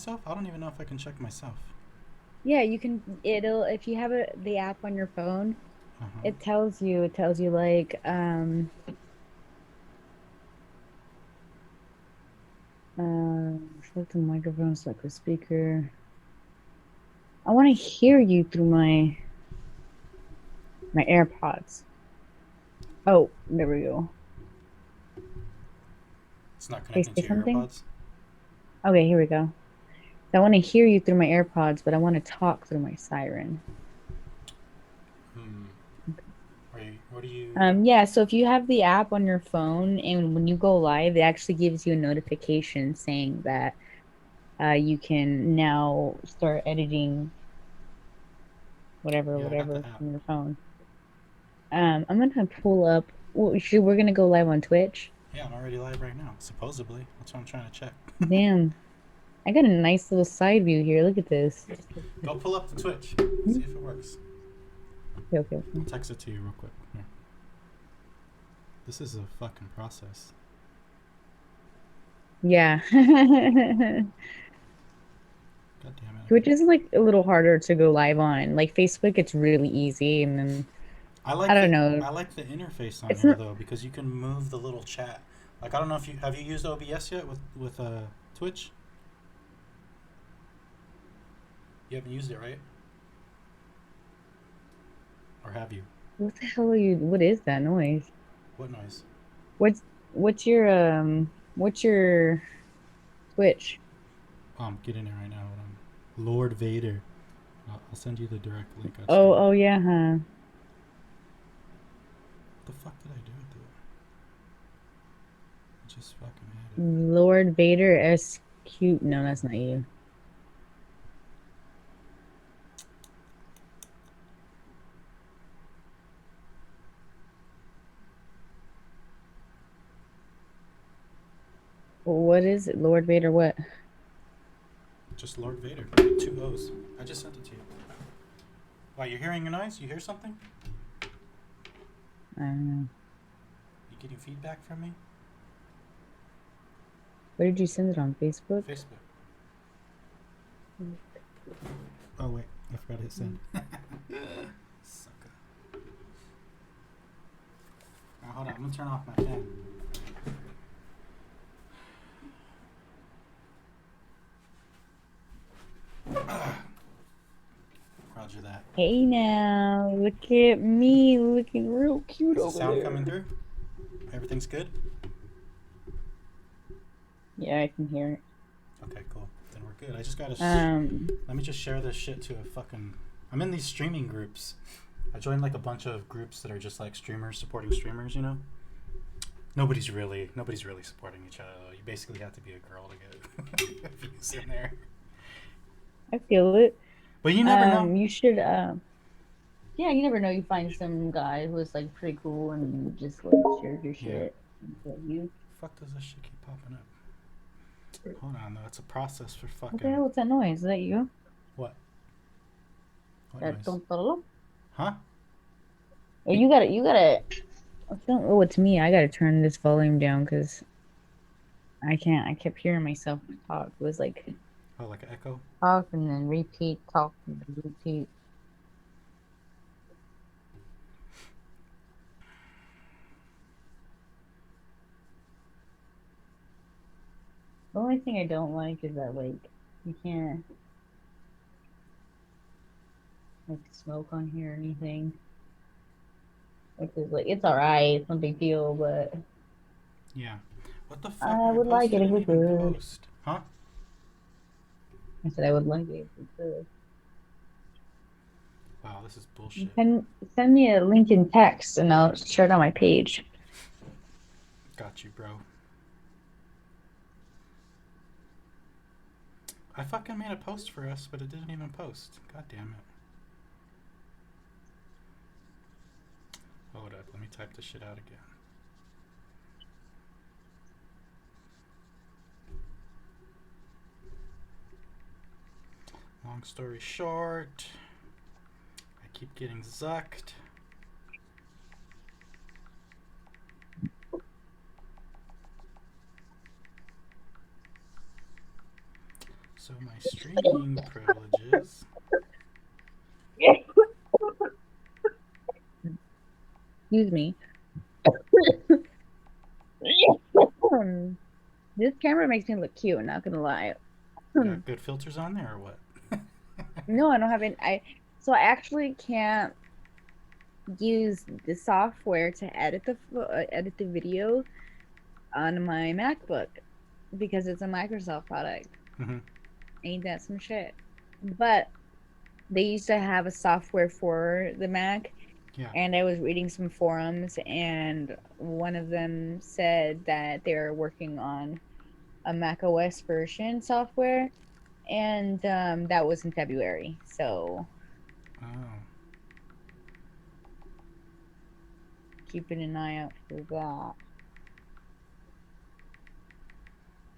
myself? I don't even know if I can check myself. Yeah, you can. It'll if you have the app on your phone, Uh huh. it tells you. It tells you like select the microphone, select the speaker. I want to hear you through my AirPods. Oh, there we go. It's not Can I connecting say to your something? AirPods. Okay, here we go. I want to hear you through my AirPods, but I want to talk through my siren. Hmm. Wait. What do you? Yeah, so if you have the app on your phone and when you go live, it actually gives you a notification saying that you can now start editing Yeah, I got the whatever app. from your phone. I'm gonna pull up. Well, we're gonna go live on Twitch. Yeah, I'm already live right now. Supposedly. That's what I'm trying to check. Damn, I got a nice little side view here. Look at this. Go pull up the Twitch. See Hmm? if it works. Okay, okay, okay. I'll text it to you real quick. Here. This is a fucking process. Yeah. God damn it. Twitch is like a little harder to go live on. Like Facebook, it's really easy, and then I I like don't the know. I like the interface on It's here not. though because you can move the little chat. Like I don't know if you have you used OBS yet with Twitch. You haven't used it, right? Or have you? What the hell are you? What is that noise? What noise? What's what's your Twitch? I'm getting it right now. Hold on. Lord Vader. I'll send you the direct link. I just Oh, gotta. oh yeah, huh? What the fuck did I do with it? I just fucking had it. Lord Vader S cute. No, that's not you. What is it? Lord Vader what? Just Lord Vader. Two O's. I just sent it to you. Why, you're hearing a noise? You hear something? I don't know. You getting feedback from me? Where did you send it on Facebook? Facebook. Oh wait, I forgot to hit send. Sucker. Now hold on, I'm gonna turn off my fan. Roger that. Hey now, look at me looking real cute Is the over sound coming there. through? Everything's good? Yeah, I can hear it. Okay, cool. Then we're good. I just gotta. Um, Let me just share this shit to a fucking. I'm in these streaming groups. I joined like a bunch of groups that are just like streamers supporting streamers, you know? Nobody's really supporting each other. You basically have to be a girl to get views in there. I feel it. But you never know. You should yeah, you never know. You find some guy who is like pretty cool and you just like shared your Yeah. shit. And so you Fuck does this shit keep popping up? Hold on though, it's a process for what the fucking hell was that noise? Is that you? what? What That noise? don't follow? Huh? Hey, Me? you gotta I don't know it's me. I gotta turn this volume down because I can't. I kept hearing myself talk. It was like Oh, like an echo? talk and then repeat, talk and then repeat. The only thing I don't like is that like you can't like smoke on here or anything. Which is like it's all right, it's no big deal, but Yeah. What the fuck? I My would post like it if didn't we even could. post. Huh? I said I would like it if we could. Wow, this is bullshit. Send me a link in text and I'll share it on my page. Got you, bro. I fucking made a post for us, but it didn't even post. God damn it. Hold up, let me type this shit out again. Long story short, I keep getting zucked. So my my streaming privileges. Excuse me. This camera makes me look cute, not gonna lie. You got good filters on there or what? No, I don't have any. I actually can't use the software to edit the video on my MacBook because it's a Microsoft product. Mm-hmm. Ain't that some shit? But they used to have a software for the Mac, Yeah. and I was reading some forums, and one of them said that they're working on a Mac OS version software, and that was in February. So Oh, keeping an eye out for that.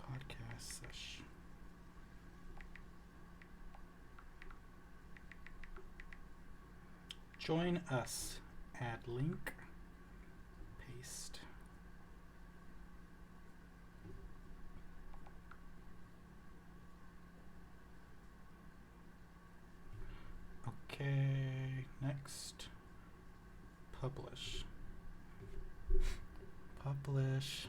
podcast sesh. Join us. Add link. Paste. Okay, next. Publish. Publish.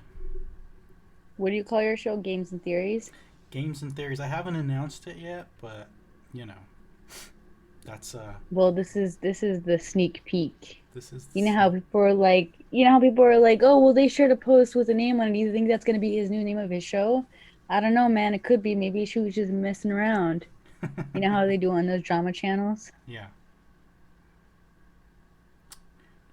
What do you call your show? Games and Theories? Games and theories. I haven't announced it yet, but you know, that's Well, this is the sneak peek. this is You know how people are like, oh, well, they shared a post with a name on it. Do you think that's gonna be his new name of his show? I don't know, man. It could be. Maybe she was just messing around. You know how they do on those drama channels? yeah.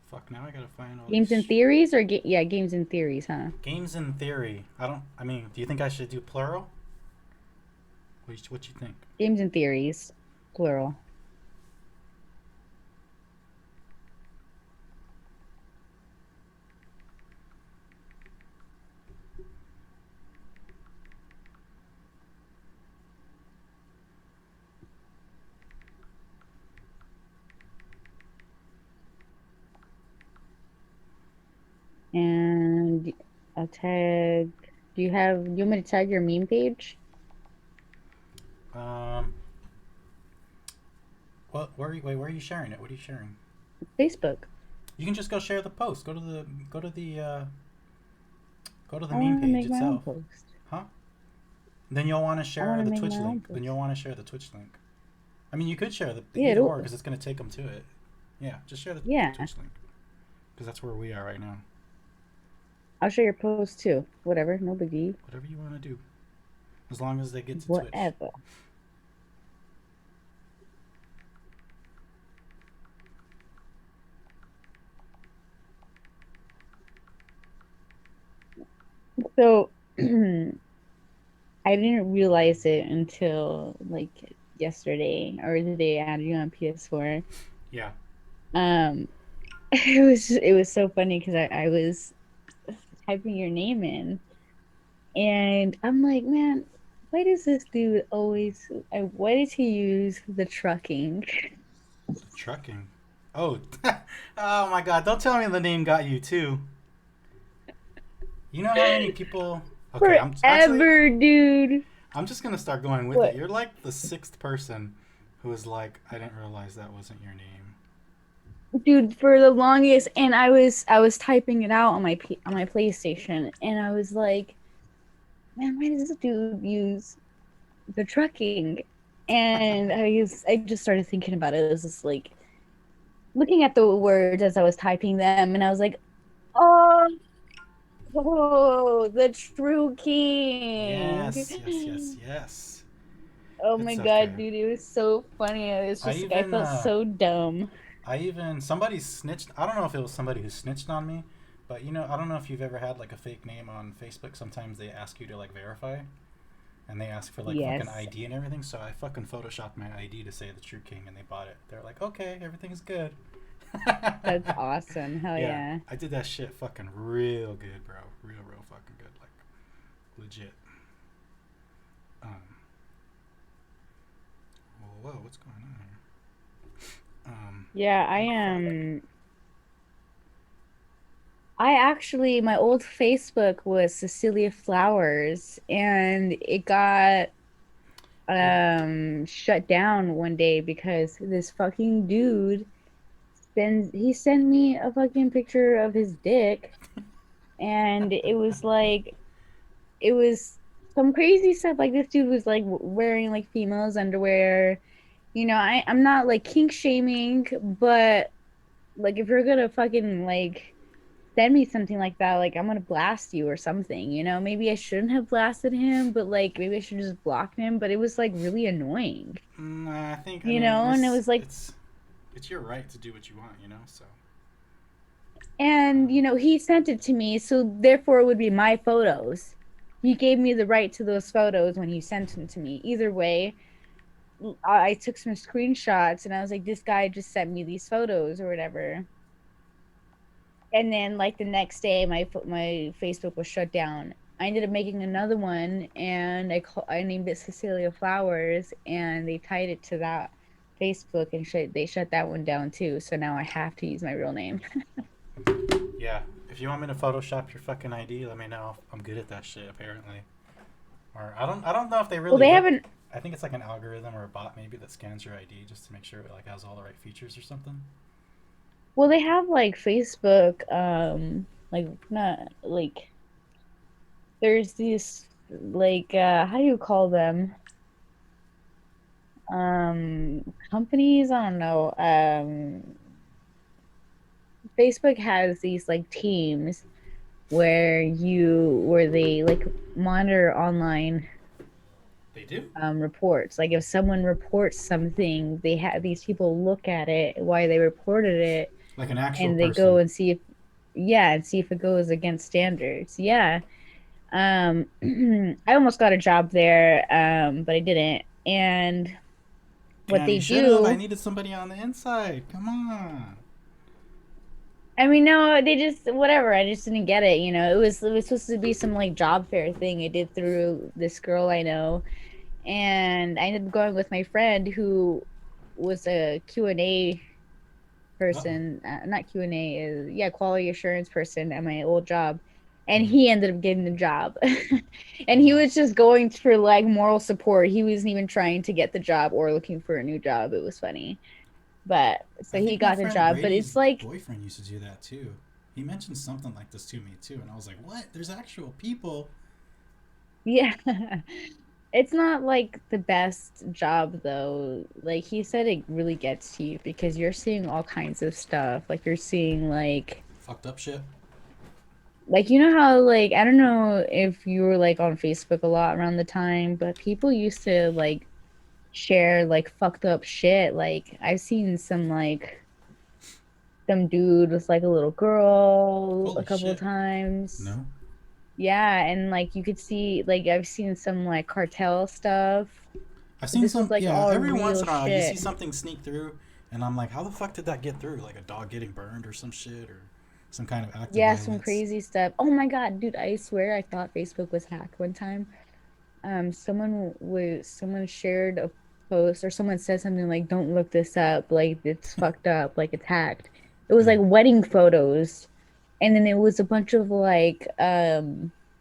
Fuck. Now I gotta find all Games and these Theories, or yeah, Games and Theories, huh? games in theory. I don't. I mean, do you think I should do plural? What you think? Games and Theories, plural. And I'll tag. Do you want me to tag your meme page? Um. What? Where are you sharing it? What are you sharing? Facebook. You can just go share the post. Go to the I meme want to page make my own itself. post. Huh? Then you'll want to I want share to the make Twitch my own link. Then you'll post. want to share the Twitch link. I mean, you could share the Yeah, either or because it's gonna take them to it. Yeah, just share the yeah. Twitch link because that's where we are right now. I'll share your post too. Whatever, no biggie. Whatever you want to do, as long as they get to Twitch. Whatever. So I didn't realize it until like yesterday or the day I added you on PS4. Yeah. Um, it was so funny because I was typing your name in, and I'm like, man, why does this dude always? Why does he use the trucking? The trucking. Oh, oh my God! Don't tell me the name got you too. You know how many people? Okay, I'm actually. Forever, dude. I'm just gonna start going with it. What? You're like the sixth person who is like, I didn't realize that wasn't your name. Dude, for the longest, and I was typing it out on on my PlayStation, and I was like, man, why does this dude use the trucking? And I just started thinking about it. It was just like looking at the words as I was typing them, and I was like, oh, oh, the true king. Yes, yes, yes, yes. Oh my It's God, okay. dude, it was so funny. I was I just like, I even felt so dumb. somebody snitched. I don't know if it was somebody who snitched on me, but you know, I don't know if you've ever had like a fake name on Facebook. Sometimes they ask you to like verify, and they ask for like fucking Yes. ID and everything. So I fucking photoshopped my ID to say the True King, and they bought it. They're like, okay, everything's good. That's awesome. Hell Yeah, yeah. I did that shit fucking real good, bro. Real fucking good. Like, legit. Um, whoa, what's going on here? Yeah, I Fuck. am. I actually, my old Facebook was Cecilia Flowers, and it got Oh, shut down one day because this fucking dude he sent me a fucking picture of his dick, and it was some crazy stuff. Like this dude was like wearing like females underwear. I'm not like kink shaming, but like if you're gonna fucking like send me something like that, like I'm gonna blast you or something, Maybe I shouldn't have blasted him, but like maybe I should just block him. But it was like really annoying, I think, I mean, And it was like, it's your right to do what you want, so. and he sent it to me, so therefore it would be my photos. He gave me the right to those photos when he sent them to me. Either way, I took some screenshots and I was like, this guy just sent me these photos or whatever. And then like the next day, my Facebook was shut down. I ended up making another one, and I named it Cecilia Flowers, and they tied it to that Facebook, and they shut that one down too. So now I have to use my real name. Yeah, if you want me to Photoshop your fucking ID, let me know. I'm good at that shit, apparently. Or I don't know if they Well, really they look. haven't. I think it's like an algorithm or a bot maybe that scans your ID just to make sure it like has all the right features or something. Well, they have like Facebook. Like not like there's these like how do you call them? Companies. I don't know. Facebook has these like teams where they like monitor online They do? reports. Like if someone reports something, they have these people look at it, why they reported it, Like an actual and they go person. and see if yeah, and see if it goes against standards. Yeah. I almost got a job there, but I didn't. And what Damn, they you should have. I do, needed somebody on the inside. Come on. I mean, no, they just whatever. I just didn't get it. It was supposed to be some like job fair thing I did through this girl I know, and I ended up going with my friend who was a Q&A Uh oh. person, not Q&A, yeah, quality assurance person at my old job. And Mm. he ended up getting the job. And he Wow. was just going for like moral support. He wasn't even trying to get the job or looking for a new job. It was funny. But so I he think my got the friend job. But it's Brady's like, boyfriend used to do that too. He mentioned something like this to me too, and I was like, "What? There's actual people." yeah. It's not like the best job though. Like he said it really gets to you because you're seeing all kinds of stuff. Like you're seeing Fucked up shit. how like I don't know if you were like on Facebook a lot around the time, but people used to like share like fucked up shit. Like I've seen some dude with like a little girl a Holy couple of shit. times. No. Yeah, and like you could see like I've seen some like cartel stuff. I've But seen this was some. like Yeah, all every once real in a while you see shit. something sneak through, and I'm like, "How the fuck did that get through? Like a dog getting burned or some shit, or some kind of act of Yeah, some violence." crazy stuff. Oh my God, dude, I swear I thought Facebook was hacked one time. Someone shared a post or someone said something like, "Don't look this up, like it's fucked up, like it's hacked." It was Yeah. like wedding photos, and then it was a bunch of like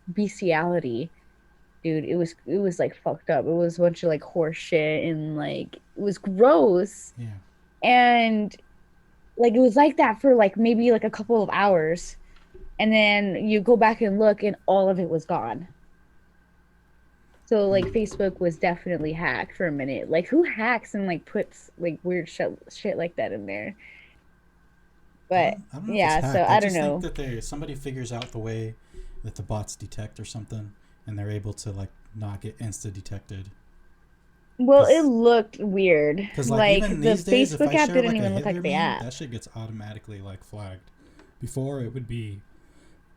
bestiality. Dude, it was like fucked up. It was a bunch of like horse shit and like it was gross. Yeah. And like it was like that for like maybe like a couple of hours. And then you go back and look and all of it was gone. So like Hmm. Facebook was definitely hacked for a minute. Like who hacks and like puts like weird shit like that in there? But I don't know if it's yeah, so hacked. I I don't just think know. that somebody figures out the way that the bots detect or something, and they're able to like not get insta detected. Well, it Because looked weird. like Like even the these days, if Facebook I app share didn't like a even look Hitler like the meme, app. that shit gets automatically like flagged. Before it would be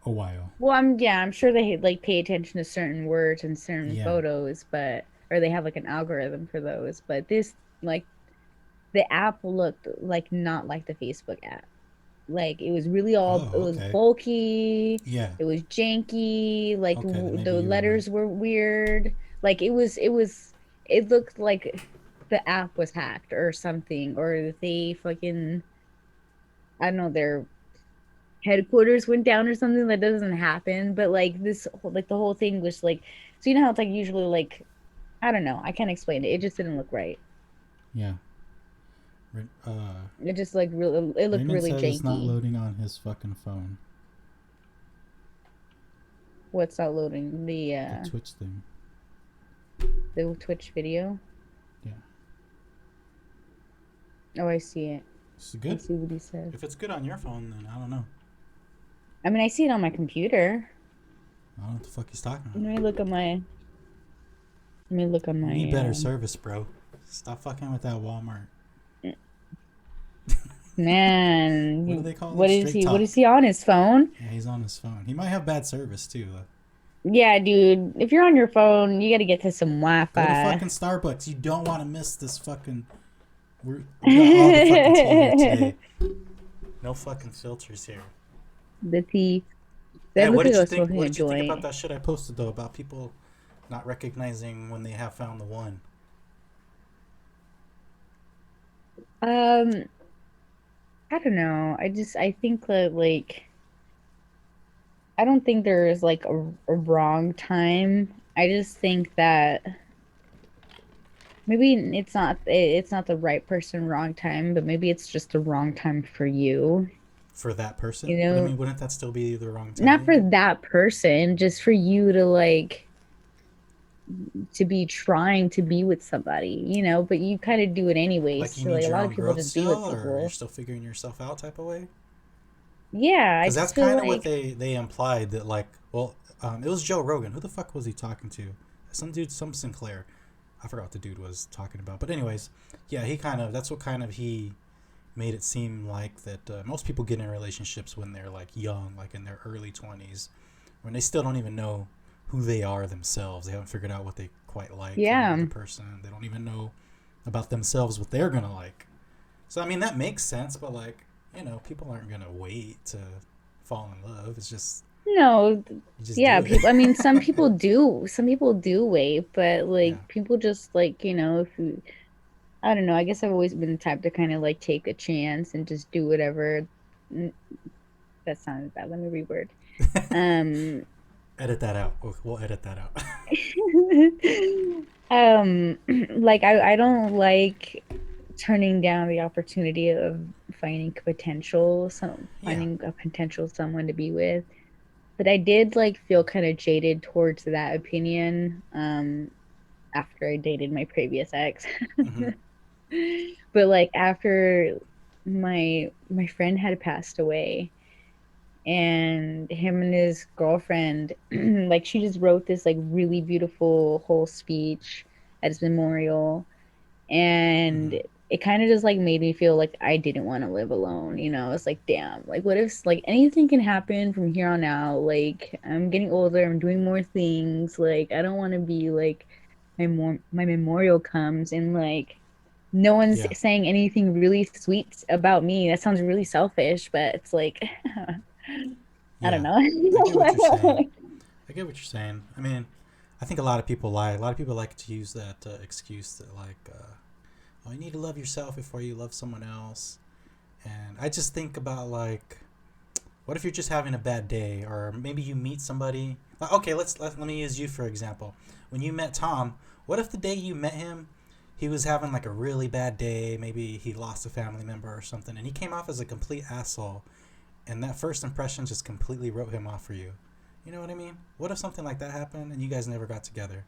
a while. Well, I'm sure they like pay attention to certain words and certain Yeah. photos, but or they have like an algorithm for those. But this like the app looked like not like the Facebook app. Like it Oh, was okay. bulky, Yeah. it was janky, like Okay, then maybe the you were right. letters were weird. Like it looked like the app was hacked or something, or they fucking I don't know, their headquarters went down or something. That doesn't happen. But like like the whole thing was like so you know how it's like usually like I don't know. I can't explain it. It just didn't look right. Yeah. Uh, It just like really, it looked Raymond really says it's not janky. loading on his fucking phone. What's not loading? The Twitch thing. The Twitch video. Yeah. Oh, I see it. It's I good. see what he said. If it's good on your phone, then I don't know. I mean, I see it on my computer. I don't know what the fuck he's talking Let about. me look at my. Let me look at You my. need better service, bro. Stop fucking with that Walmart. Man, What do they call what it? is Straight he? What is talk. he on his phone? Yeah, he's on his phone. He might have bad service too. Yeah, dude. If you're on your phone, you got to get to some Go to Wi-Fi. fucking Starbucks. You don't want to miss this fucking. We got all the fucking tea here today. No fucking filters here. The tea. Hey, That what looked like did I you was think? smoking What a did you think about joint. that shit I posted though about people not recognizing when they have found the one? Um, I don't know. I think that like I don't think there is like a wrong time. I just think that maybe it's not the right person, wrong time, but maybe it's just the wrong time for you. For that You person? But I know, mean, wouldn't that still be the wrong not for timing? that person, just for you to like to be trying to be with somebody, you know, but you kind of do it anyways. Like you So need like a your lot of own people growth just be with still, or you're people. still figuring yourself out type of way? Yeah, I Because that's just feel kind of what like they implied that like, well, it was Joe Rogan. Who the fuck was he talking to? Some dude, some Sinclair. I forgot what the dude was talking about. But anyways, yeah, he kind of that's what kind of he made it seem like that most people get in relationships when they're like young, like in their early 20s, when they still don't even know who they are themselves. They haven't figured out what they quite like in yeah. another person. They don't even know about themselves what they're gonna like. So I mean that makes sense, but like people aren't gonna wait to fall in love. It's just No, you just yeah, do it. people, I mean, some people do wait, but Yeah, like people just like, if you, I don't know, I guess I've always been the type to kind of like take a chance and just do whatever. N- That sounded bad. Let me reword. Um, edit that out. We'll edit that out. like I don't like turning down the opportunity of Yeah. finding a potential someone to be with. But I did like feel kind of jaded towards that opinion after I dated my previous ex. Hmm. But like after my friend had passed away and him and his girlfriend like she just wrote this like really beautiful whole speech at his memorial, and Hmm. it kind of just like made me feel like I didn't want to live alone. It's like, damn, like what if like anything can happen from here on out? Like I'm getting older, I'm doing more things. Like I don't want to be like my memorial comes and like no one's Yeah. saying anything really sweet about me. That sounds really selfish, but it's like I don't Yeah. know. I get what you're saying. I get what you're saying. I mean, I think a lot of people lie. A lot of people like to use that excuse that like, oh, you need to love yourself before you love someone else. And I just think about like, what if you're just having a bad day, or maybe you meet somebody? Okay, let me use you for example. When you met Tom, what if the day you met him, he was having like a really bad day? Maybe he lost a family member or something, and he came off as a complete asshole. And that first impression just completely wrote him off for you. You know what I mean? What if something like that happened and you guys never got together?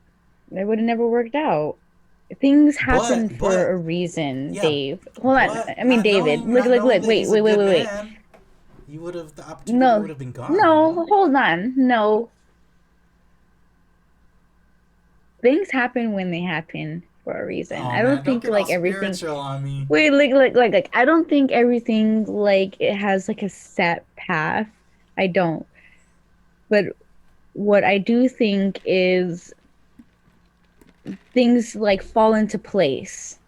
It would have never worked out. Things happen for But a reason, yeah, Dave. Hold on. but I mean, David. not knowing Look. that he's a Wait, good wait. man, you would have the opportunity No, would have been gone. You know? no, hold on. No. Things happen when they happen for a reason. Oh I don't man, don't think get all like everything. spiritual on me. Wait, I don't think everything like it has like a set path. I don't. But what I do think is things like fall into place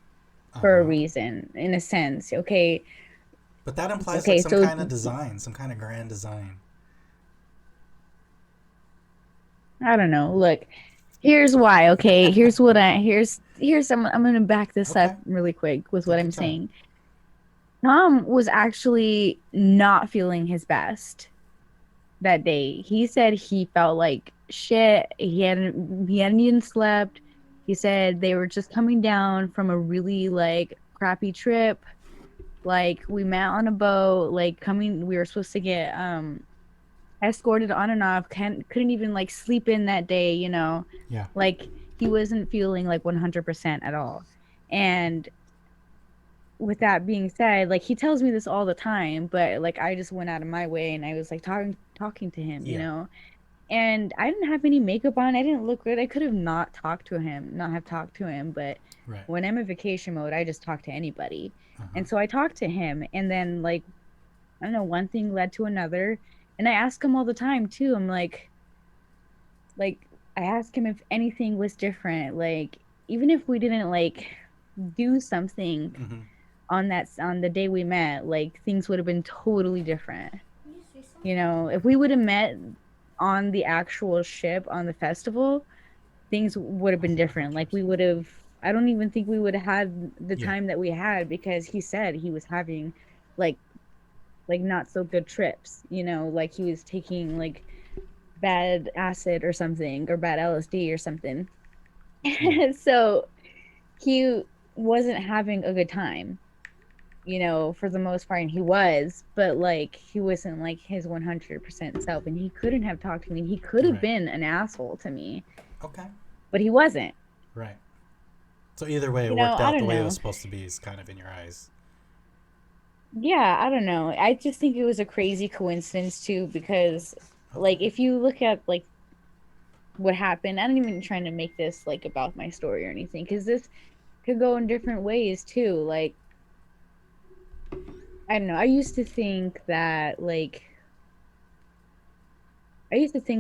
Uh for a huh. reason, in a sense. Okay. But that implies like Okay, some so kind of design, some kind of grand design. I don't know. Look, here's why, okay? I'm gonna back this up Okay, really quick with what take your I'm time. saying. Tom was actually not feeling his best that day. He said he felt like shit. He hadn't even slept. He said they were just coming down from a really like crappy trip. Like we met on a boat, like coming we were supposed to get escorted on and off, couldn't even like sleep in that day, you know. Yeah. Like he wasn't feeling like 100% at all. And with that being said, like he tells me this all the time, but like I just went out of my way and I was like talking to him, you Yeah. know. And I didn't have any makeup on. I didn't look good. I could have not talked to him, not have talked to him, but Right. when I'm in vacation mode, I just talk to anybody. Uh huh. And so I talked to him and then like I don't know, one thing led to another. And I ask him all the time too. I'm like I ask him if anything was different. Like even if we didn't like do something Mm-hmm. on the day we met, like things would have been totally different. You know, if we would have met on the actual ship on the festival, things would have been different. Like we would have I don't even think we would have had the Yeah. time that we had because he said he was having like not so good trips, you know, like he was taking like bad acid or something or bad LSD or something. Yeah. So he wasn't having a good time, you know, for the most part. And he was, but like he wasn't like his 100% self. And he couldn't have talked to me. He could have Right. been an asshole to me, Okay. but he wasn't. Right. So either way, it You know, worked I out the don't way it was know. supposed to be. Is kind of in your eyes. Yeah, I don't know. I just think it was a crazy coincidence too, because Okay. like if you look at like what happened, I'm not even trying to make this like about my story or anything, because this could go in different ways too. Like, I don't know. I used to think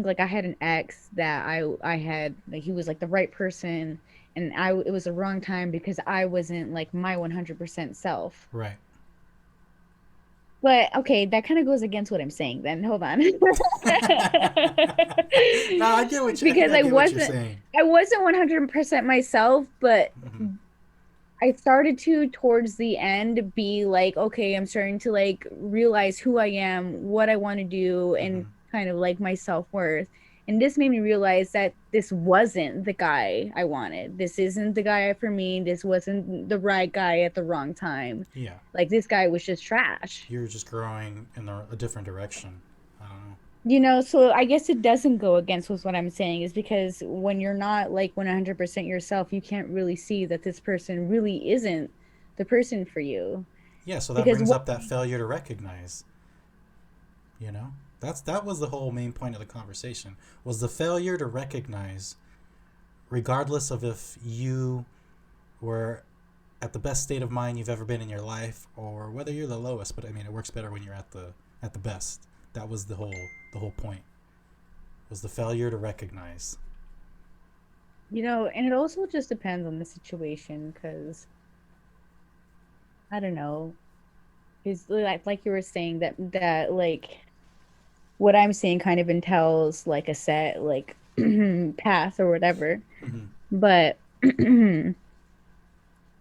like I had an ex that I had like he was like the right person and I it was the wrong time because I wasn't like my 100% self. Right. But okay, that kind of goes against what I'm saying then. Hold on. No, I get what you. I think Because I get what you're saying. I wasn't 100% myself, but Mm-hmm. I started to towards the end be like, okay, I'm starting to like realize who I am, what I want to do, and Mm-hmm. kind of like my self-worth. And this made me realize that this wasn't the guy I wanted. This isn't the guy for me. This wasn't the right guy at the wrong time. Yeah. Like this guy was just trash. You're just growing in a different direction. I don't know. You know, so I guess it doesn't go against with what I'm saying is because when you're not like 100% yourself, you can't really see that this person really isn't the person for you. Yeah. So that Because brings what up that failure to recognize. You know, that was the whole main point of the conversation was the failure to recognize, regardless of if you were at the best state of mind you've ever been in your life or whether you're the lowest. But I mean, it works better when you're at the best. That was the whole point was the failure to recognize. you know, and it also just depends on the situation because I don't know. It's like you were saying that like what I'm saying kind of entails like a set like path or whatever. Mm-hmm. But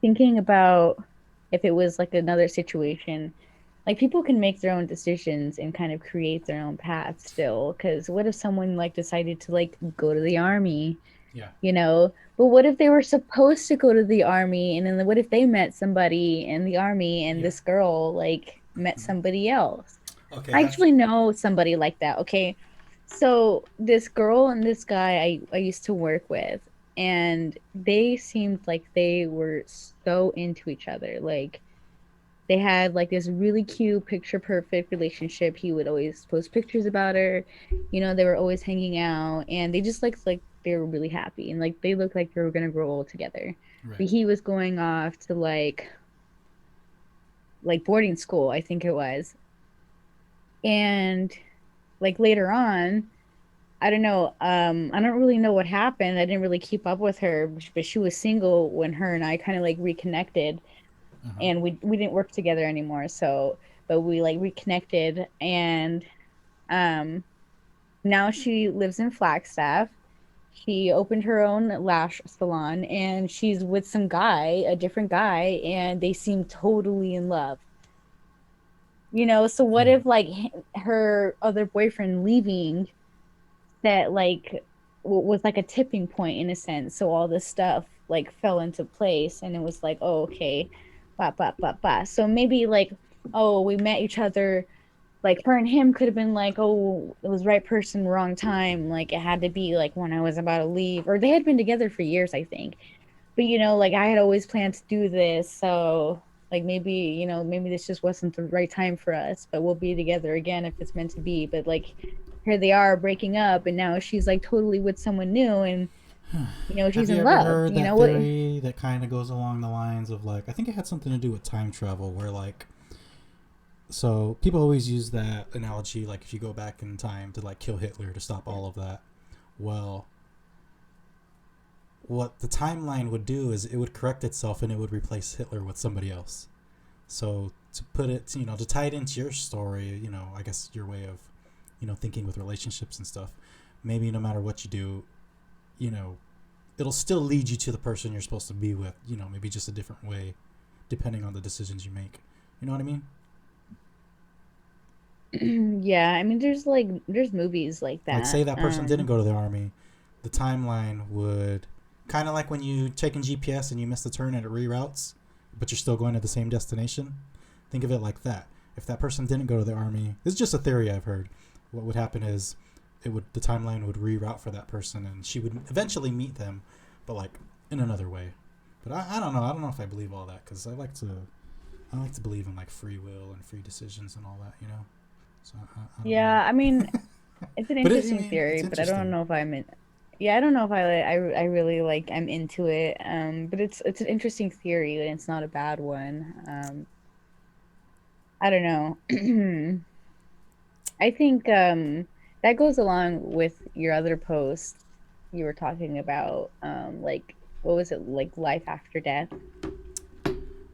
thinking about if it was like another situation, like people can make their own decisions and kind of create their own path still. Because what if someone like decided to like go to the army, Yeah. you know? But what if they were supposed to go to the army and then what if they met somebody in the army and Yeah. this girl like met Mm-hmm. somebody else? Okay. I Have actually know somebody like that. Okay. So this girl and this guy I used to work with, and they seemed like they were so into each other. Like they had like this really cute, picture perfect relationship. He would always post pictures about her. You know, they were always hanging out and they just like they were really happy and like they looked like they were gonna grow old together. right. But he was going off to like boarding school, I think it was. And like later on, I don't know. I don't really know what happened. I didn't really keep up with her, but she was single when her and I kind of like reconnected, Uh-huh. and we didn't work together anymore. So, but we like reconnected, and um, now she lives in Flagstaff. She opened her own lash salon, and she's with some guy, a different guy, and they seem totally in love. You know, so what Yeah. if like her other boyfriend leaving that like was like a tipping point in a sense. So all this stuff. like fell into place, and it was like, oh, okay, bah, bah, bah, bah. So maybe like, oh, we met each other, like her and him could have been like, oh, it was right person, wrong time. Like it had to be like when I was about to leave, or they had been together for years, I think. But like I had always planned to do this, so like maybe, maybe this just wasn't the right time for us, but we'll be together again if it's meant to be. But like here they are breaking up, and now she's like totally with someone new, and Have she's you in ever love. heard You that know what? theory that kind of goes along the lines of like, I think it had something to do with time travel, where like, so people always use that analogy, like if you go back in time to like kill Hitler to stop all of that. Well, what the timeline would do is it would correct itself and it would replace Hitler with somebody else. So to put it, to tie it into your story, I guess your way of, thinking with relationships and stuff, maybe no matter what you do, you know, it'll still lead you to the person you're supposed to be with, maybe just a different way, depending on the decisions you make. You know what I mean? Yeah, I mean there's movies like Like, that. say that person didn't go to the army, the timeline would kind of like when you check in GPS and you miss the turn and it reroutes, but you're still going to the same destination. Think of it like that. If that person didn't go to the army, this is just a theory I've heard. What would happen is the timeline would reroute for that person and she would eventually meet them, but like in another way. But I don't know. I don't know if I believe all that because I like to believe in like free will and free decisions and all that. So I don't know. Yeah, I mean, it's an But I interesting mean, theory, it's but I don't interesting. know if I'm in. Yeah, I don't know if I really like I'm into it. But it's an interesting theory and it's not a bad one. I don't know. I think that goes along with your other post you were talking about. Like what was it, like life after death?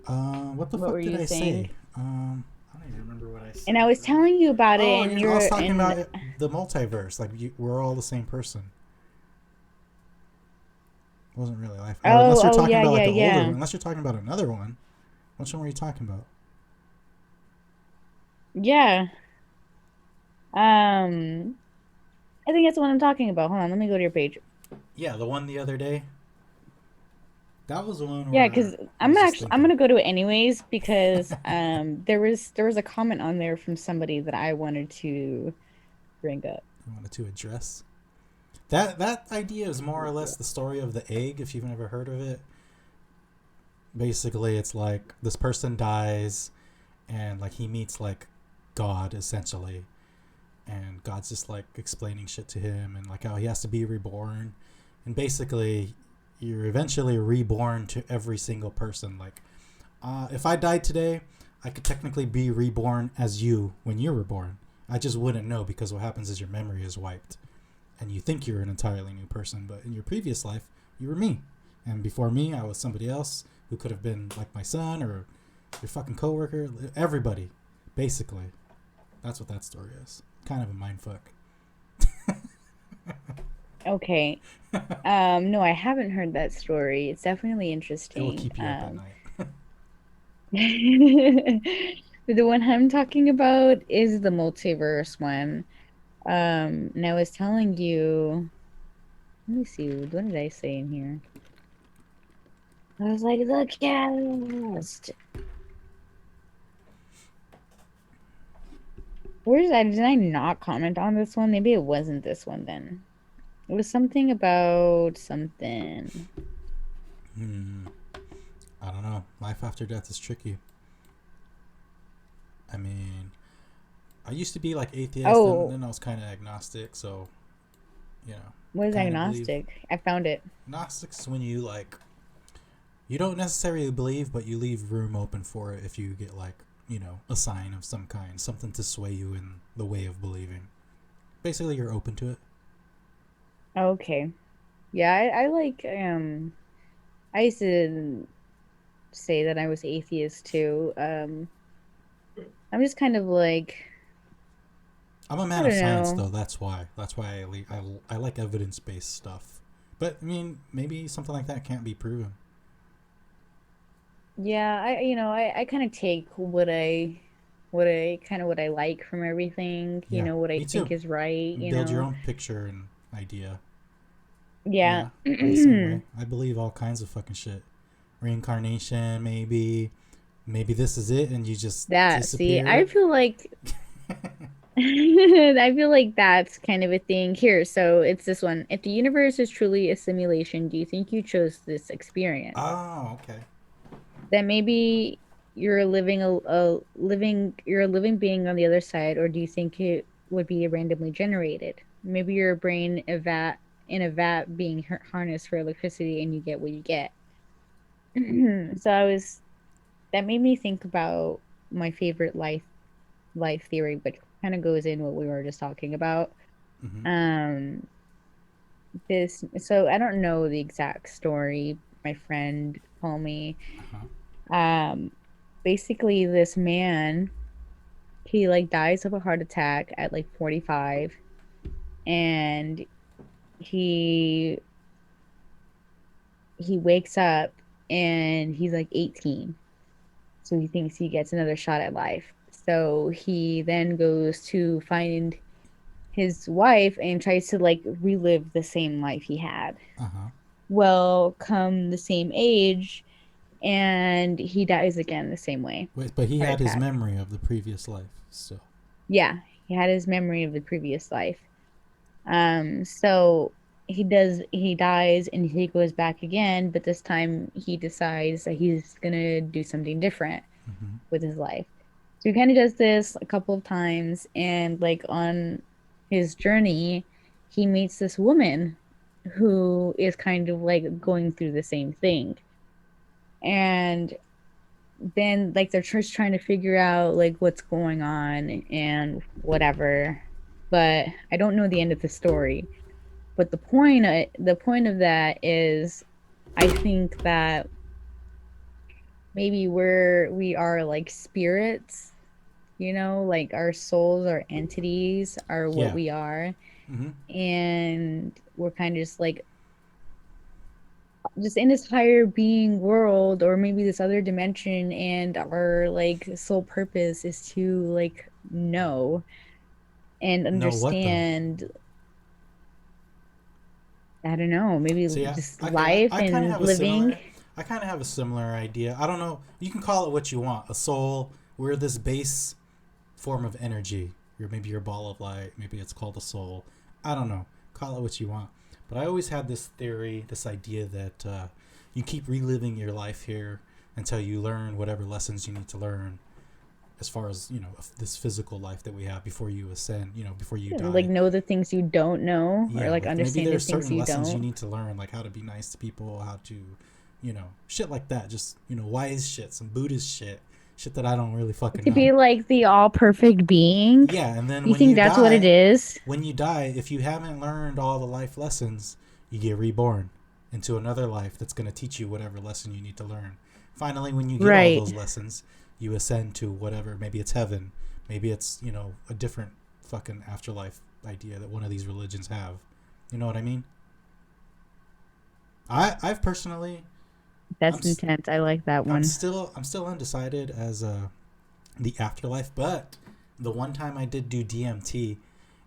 What the What were fuck did you I saying? say? I don't even remember what I And said. I was telling you about it, Oh, and I was you're talking and about the multiverse. Like we're all the same person. It wasn't really life. Oh, oh unless you're oh talking yeah about like yeah the older yeah one. Unless you're talking about another one. Which one were you talking about? yeah. Um, I think that's the one I'm talking about. Hold on, let me go to your page. Yeah, the one the other day. That was the one Yeah, where because I was just I'm thinking. gonna go to it anyways because there was a comment on there from somebody that I wanted to bring up. I wanted to address that idea is more or less the story of the egg. If you've never heard of it, basically it's like this person dies and like he meets like God essentially, and God's just like explaining shit to him and like how he has to be reborn, and basically you're eventually reborn to every single person. Like, if I died today, I could technically be reborn as you when you were born. I just wouldn't know because what happens is your memory is wiped, and you think you're an entirely new person, but in your previous life you were me, and before me I was somebody else who could have been like my son or your fucking coworker, everybody, basically. That's what that story is. Kind of a mind fuck. Okay. No, I haven't heard that story. It's definitely It will interesting. keep you up at night. But the one I'm talking about is the multiverse one. And I was telling you, let me see, what did I say in here? I was like, the cast. Did I not comment on this one? Maybe it wasn't this one then. It was something about something. Hmm. I don't know. Life after death is tricky. I mean, I used to be like atheist, and Oh, then I was kind of agnostic. So, you know, what is kind of believe. agnostic? I found it. Agnostics when you like, you don't necessarily believe, but you leave room open for it if you get like, a sign of some kind, something to sway you in the way of believing. Basically, you're open to it. Okay. Yeah, I like I used to say that I was atheist too. I'm just kind of like, I'm a I man of don't science, know. though. That's why. That's why I like evidence based stuff. But I mean, maybe something like that can't be proven. Yeah, I kind of take what I like from everything, Yeah, what I me too. think is right, Build your own picture and idea. Yeah. Yeah, I'm the same way. I believe all kinds of fucking shit. Reincarnation, maybe. Maybe this is it and you just That, see, I disappear. feel like I feel like that's kind of a thing here. So it's this one. If the universe is truly a simulation, do you think you chose this experience? Oh, okay. That maybe you're a living being on the other side, or do you think it would be randomly generated? Maybe your brain in a vat being harnessed for electricity and you get what you get. So I was that made me think about my favorite life theory, which kind of goes in what we were just talking about. Mm-hmm. Um, this so I don't know the exact story. My friend told me. Uh-huh. Um, basically, this man he like dies of a heart attack at like 45, and he he wakes up and he's like 18. So he thinks he gets another shot at life. So he then goes to find his wife and tries to like relive the same life he had. Uh-huh. Well, come the same age, and he dies again the same way. Wait, but he Heart had his attack. memory of the previous life still. Yeah, he had his memory of the previous life. So he dies and he goes back again, but this time he decides that he's gonna do something different Mm-hmm. with his life. So he kind of does this a couple of times, and like on his journey, he meets this woman who is kind of like going through the same thing. And then like they're just trying to figure out like what's going on and whatever. But I don't know the end of the story. But the point of that is I think that maybe we are like spirits, like our souls, our entities are what Yeah. we are. Mm-hmm. And we're kind of just in this higher being world or maybe this other dimension, and our like sole purpose is to like know and No, what though? understand. I don't know, maybe So yeah, just okay. life I kind of and have a living. similar. I kind of have a similar idea. I don't know. You can call it what you want. A soul. We're this base form of energy. Or maybe your ball of light. Maybe it's called a soul. I don't know. Call it what you want. But I always had this theory, this idea that you keep reliving your life here until you learn whatever lessons you need to learn as far as this physical life that we have before you ascend, before you Like die. know the things you don't know, or Yeah, like like maybe understand the there's things certain you lessons you don't. need to learn, like how to be nice to people, how to, shit like that. Just wise shit, some Buddhist shit that I don't really fucking To know. be like the all perfect being. Yeah, and then You think that's what it is? when you die, if you haven't learned all the life lessons, you get reborn into another life that's going to teach you whatever lesson you need to learn. Finally, when you get all Right. those lessons, you ascend to whatever. Maybe it's heaven. Maybe it's, a different fucking afterlife idea that one of these religions have. You know what I mean? I've personally, I'm That's intense. I like that one. I'm still undecided as the afterlife, but the one time I did do DMT,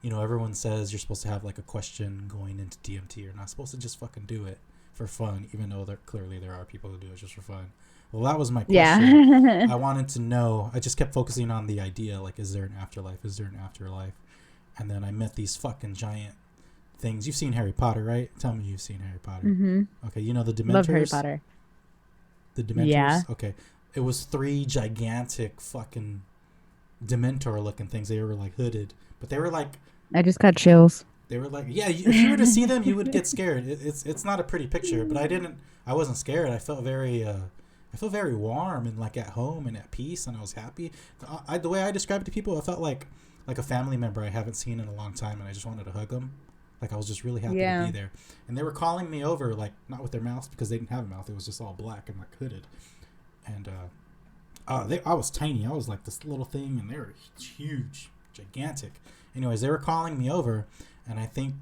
everyone says you're supposed to have like a question going into DMT. You're not supposed to just fucking do it for fun, even though there are people who do it just for fun. Well, that was my question. Yeah. I wanted to know. I just kept focusing on the idea, like, is there an afterlife? Is there an afterlife? And then I met these fucking giant things. You've seen Harry Potter, right? Tell me you've seen Harry Potter. Hmm. Okay, you know the Love Harry Dementors? Potter. The Yeah. Dementors? Okay. It was three gigantic fucking Dementor looking things. They were like hooded, but I just got chills. they were like yeah. If you were to see them, you would get scared. It's not a pretty picture, but I didn't. I wasn't scared. I felt very warm and like at home and at peace, and I was happy. The way I describe it to people, I felt like a family member I haven't seen in a long time, and I just wanted to hug them. Like I was just really happy to be Yeah. there, and they were calling me over, like not with their mouths because they didn't have a mouth. It was just all black and like hooded, and I was tiny. I was like this little thing, and they were huge, gigantic. Anyways, they were calling me over, and I think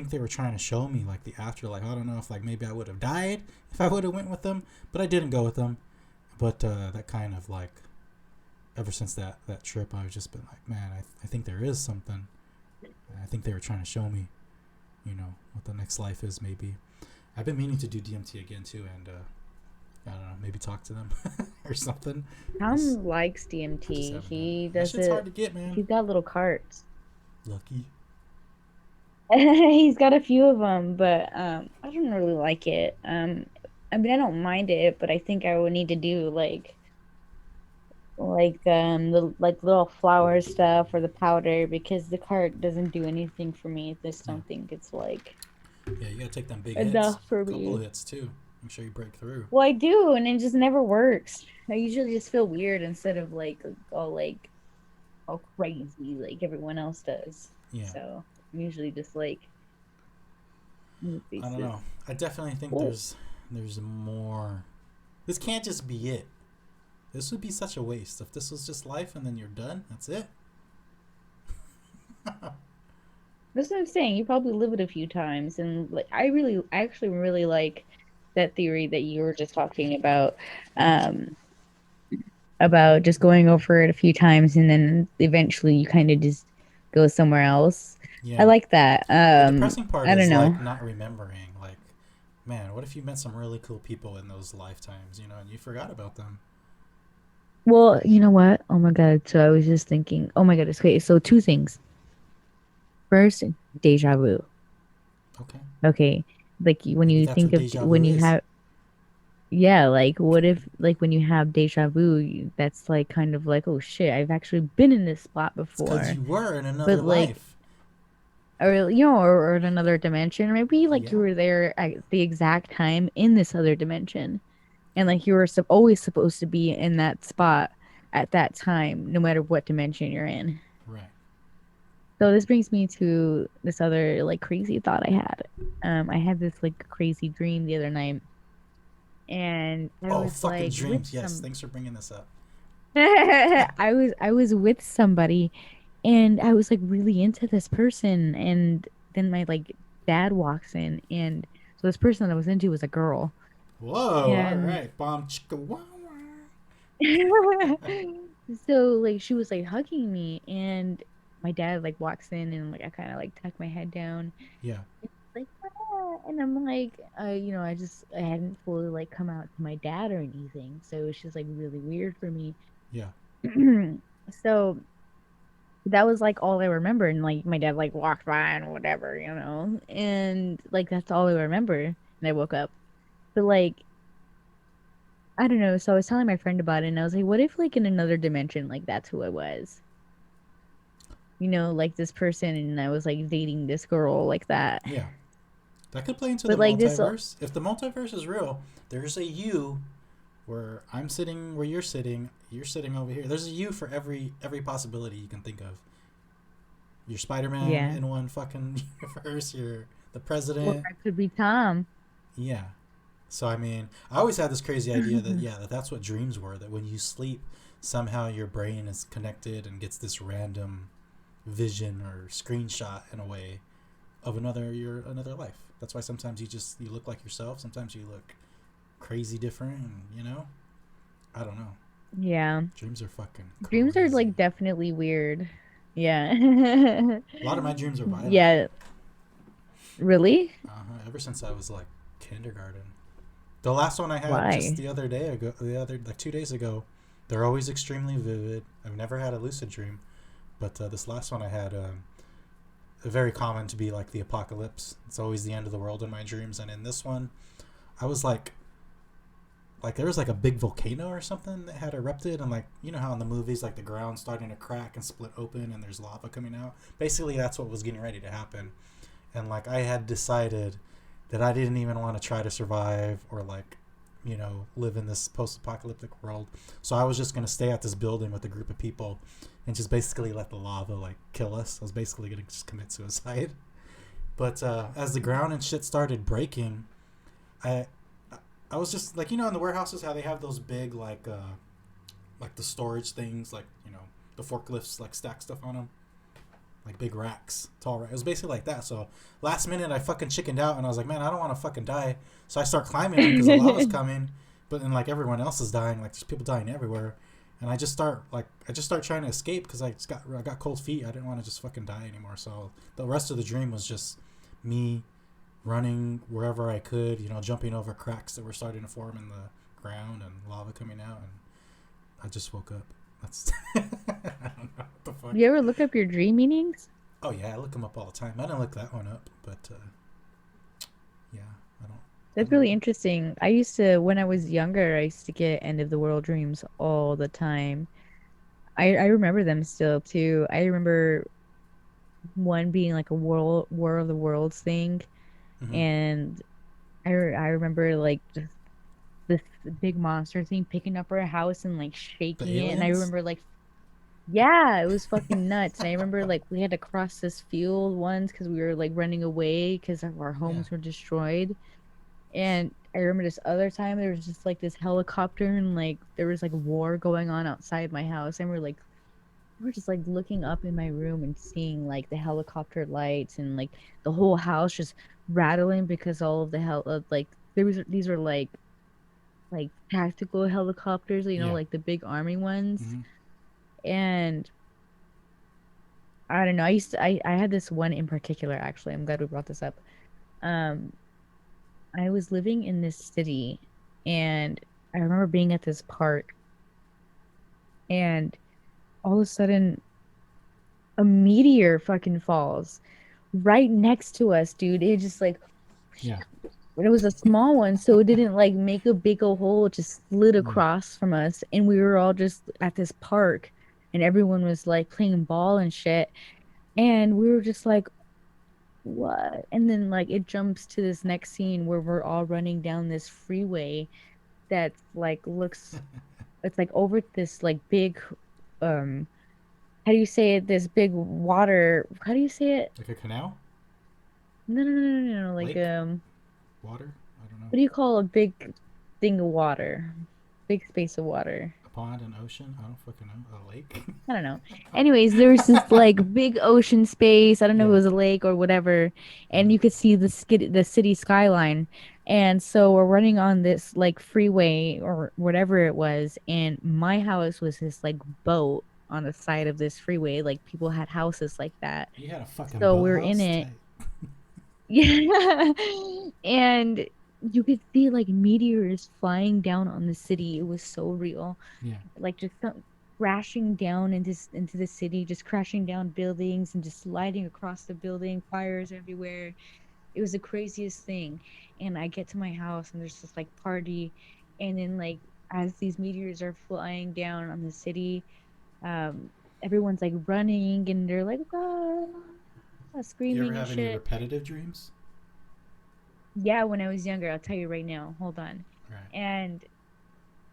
they were trying to show me like the afterlife. I don't know if like maybe I would have died if I would have went with them, but I didn't go with them. But that kind of like ever since that trip, I've just been like, man, I think there is something. I think they were trying to show me, what the next life is maybe. I've been meaning to do DMT again too, and I don't know, maybe talk to them or something. Just, Tom likes just DMT. haven't done He it. That does shit's hard it. to get, man. He's got little carts. Lucky. He's got a few of them, but I don't really like it. I mean, I don't mind it, but I think I would need to do the like little flower stuff or the powder because the cart doesn't do anything for me. I just Yeah. don't think it's like Yeah, you gotta take them big hits. enough for A couple me. of hits too. Make sure you break through. Well, I do, and it just never works. I usually just feel weird instead of all crazy like everyone else does. Yeah. So I'm usually just like, let me I face don't know. this. I definitely think Oh, there's more. This can't just be it. This would be such a waste. If this was just life and then you're done, that's it. that's what I'm saying. You probably live it a few times, and like I actually really like that theory that you were just talking um, about just going over it a few times, and then eventually you kind of just go somewhere else. I Yeah. like that. The depressing part I don't is know. like not remembering. Like, man, what if you met some really cool people in those lifetimes, and you forgot about them? Well, you know what? Oh my God. So I was just thinking, oh my God, it's okay. So two things. First, deja vu. Okay. Okay. Like when Maybe you that's think what of deja when vu you is. have yeah, like what if like when you have deja vu, that's like kind of like, oh shit, I've actually been in this spot It's because before. you were in But another like life. or in another dimension, or maybe like you Yeah. were there at the exact time in this other dimension. And like you were always supposed to be in that spot at that time, no matter what dimension you're in. Right. So this brings me to this other like crazy thought I had. I had this like crazy dream the other night, and I Oh, was fucking like with dreams. Yes. some. Thanks for bringing this up. I was with somebody, and I was like really into this person, and then my like dad walks in, and so this person that I was into was a girl, Whoa. All and right. Bomb chicka wow. so like she was like hugging me, and my dad like walks in, and like I kind of like tuck my head down. Yeah. Like, "Ah," and I'm like, I hadn't fully like come out to my dad or anything, so it was just like really weird for me. Yeah. So that was like all I remember, and like my dad like walked by and whatever, and like that's all I remember. And I woke up, but like I don't know. So I was telling my friend about it, and I was like, what if like in another dimension, like that's who I was, like this person, and I was like dating this girl like that, Yeah. That could play into the but like this. multiverse. If the multiverse is real, there's a you where I'm sitting, where you're sitting over here. There's a you for every possibility you can think of. You're Spider-Man Yeah. in one fucking universe. You're the Or president. I could be Tom. Yeah. So I mean, I always had this crazy idea that that's what dreams were. That when you sleep, somehow your brain is connected and gets this random vision or screenshot in a way of another life. That's why sometimes you look like yourself. Sometimes you look crazy different, and I don't know. Yeah. Dreams are fucking Dreams are crazy. like definitely weird. Yeah. A lot of my dreams are violent. Yeah. Really? Ever since I was like kindergarten. The last one I had just Why? the other day ago, the other like 2 days ago, they're always extremely vivid. I've never had a lucid dream, but this last one I had, very common to be like the apocalypse. It's always the end of the world in my dreams, and in this one, I was like there was like a big volcano or something that had erupted, and like you know how in the movies like the ground's starting to crack and split open and there's lava coming out. Basically, that's what was getting ready to happen, and like I had decided that I didn't even want to try to survive or like live in this post-apocalyptic world. So I was just going to stay at this building with a group of people and just basically let the lava like kill us. I was basically going to just commit suicide. But as the ground and shit started breaking, I I was just like in the warehouses how they have those big like the storage things, like the forklifts like stack stuff on them, like big racks, tall racks. It was basically like that. So last minute I fucking chickened out and I was like, man, I don't want to fucking die. So I start climbing them because the lava's coming, but then like everyone else is dying. Like there's people dying everywhere, and I just start trying to escape because I got cold feet. I didn't want to just fucking die anymore. So the rest of the dream was just me running wherever I could, jumping over cracks that were starting to form in the ground and lava coming out, and I just woke up. That's I don't know what the fuck. You ever look up your dream meanings? Oh yeah, I look them up all the time. I didn't look that one up, but yeah, I don't. I That's don't. really interesting. I used to, when I was younger, I used to get end of the world dreams all the time. I remember them still too. I remember one being like a War of the Worlds thing, Mm-hmm. and I remember like just this big monster thing picking up our house and like The shaking it, and I aliens. remember like yeah, it was fucking nuts. And I remember like we had to cross this field once because we were like running away because our Yeah, homes were destroyed. And I remember this other time there was just like this helicopter and like there was like war going on outside my house. And we're just like looking up in my room and seeing like the helicopter lights and like the whole house just rattling because all of the hell like there was these are like tactical helicopters, yeah. like the big army ones. Mm-hmm. And I don't know. I had this one in particular actually. I'm glad we brought this up. Um I was living in this city and I remember being at this park and all of a sudden a meteor fucking falls right next to us, dude. It just like Yeah. but it was a small one, so it didn't like make a big old hole, it just slid Mm. across from us. And we were all just at this park and everyone was like playing ball and shit. And we were just like, what? And then like it jumps to this next scene where we're all running down this freeway that's like looks it's like over this like big um how do you say it? This big water how do you say it? Like a canal, No, like lake, water. I don't know. what do you call a big thing of water? Big space of water. A pond, an ocean. I don't fucking know. A lake. I don't know. Anyways, there was this like big ocean space. I don't know if it Yeah. was a lake or whatever, and Uh-huh. you could see the city skyline. And so we're running on this like freeway or whatever it was, and my house was this like boat on the side of this freeway. Like people had houses like that. You had a fucking So we're in boathouse it. tight. Yeah. And you could see like meteors flying down on the city. It was so real. Yeah. Like just crashing down into the city, just crashing down buildings and just sliding across the building, fires everywhere. It was the craziest thing. And I get to my house and there's this like party, and then like as these meteors are flying down on the city, um, everyone's like running and they're like ah, You ever screaming and have any shit. repetitive dreams? Yeah, when I was younger, I'll tell you right now. Hold on. Right. And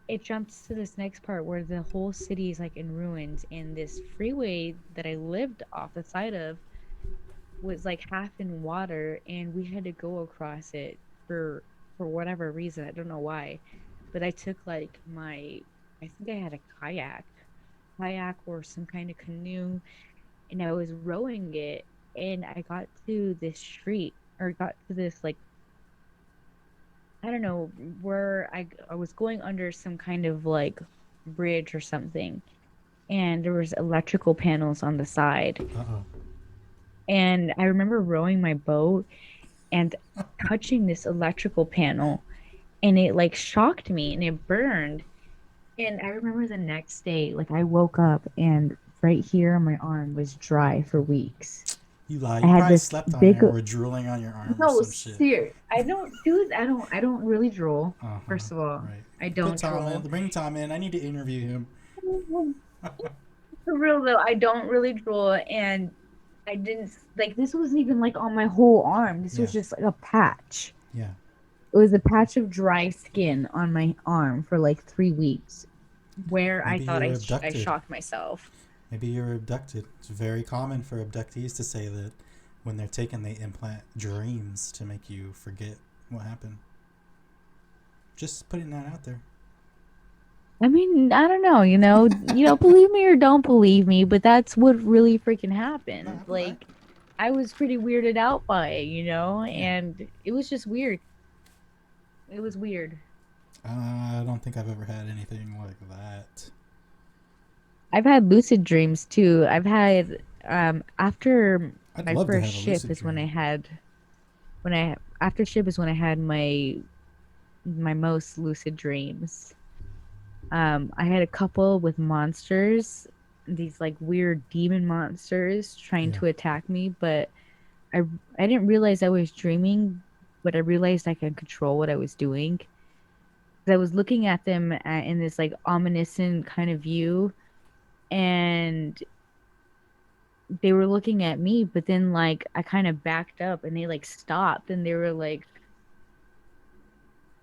it jumps to this next part where the whole city is like in ruins, and this freeway that I lived off the side of was like half in water, and we had to go across it for whatever reason. I don't know why. But I took like I think I had a kayak or some kind of canoe, and I was rowing it, and I got to this street or got to this like I don't know where I was going under some kind of like bridge or something, and there was electrical panels on the side. Uh oh. And I remember rowing my boat and touching this electrical panel, and it like shocked me and it burned. And I remember the next day, like I woke up and right here on my arm was dry for weeks. You lie. I You had probably this slept on it big or were drooling on your arm or no, some shit. serious. I don't do I don't really drool. Uh huh. First of all, Right. I Put don't Tom in. drool. Bring Tom in. I need to interview him. For real though, I don't really drool, and I didn't like this wasn't even like on my whole arm. This Yeah. was just like a patch. Yeah. It was a patch of dry skin on my arm for like 3 weeks, where I Maybe thought you were I abducted. shocked myself. Maybe you were abducted. It's very common for abductees to say that when they're taken, they implant dreams to make you forget what happened. Just putting that out there. I mean, I don't know, believe me or don't believe me, but that's what really freaking No, happened. I, Like, I was pretty weirded out by it, yeah. and it was just weird. It was weird. I don't think I've ever had anything like that. I've had lucid dreams too. I've had after I'd my love to first have a shift lucid is when I dream. had when I after ship is when I had my most lucid dreams. I had a couple with monsters, these like weird demon monsters trying Yeah. to attack me, but I I didn't realize I was dreaming, but I realized I could control what I was doing. 'Cause I was looking at them in this like ominous kind of view, and they were looking at me, but then like I kind of backed up and they like stopped and they were like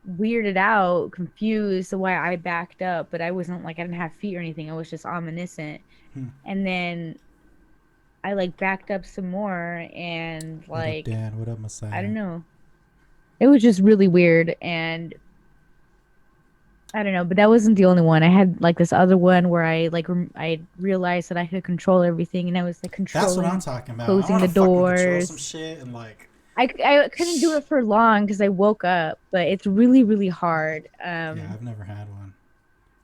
weirded out, confused why I backed up, but I wasn't like I didn't have feet or anything. I was just omniscient. Hmm. And then I like backed up some more and What up, like Dan? What up, I Messiah? don't know. It was just really weird and I don't know, but that wasn't the only one. I had like this other one where I realized that I could control everything and I was like That's what I'm controlling talking about. I closing want the to fucking control some doors. shit and like. I couldn't do it for long because I woke up, but it's really, really hard. Yeah, I've never had one.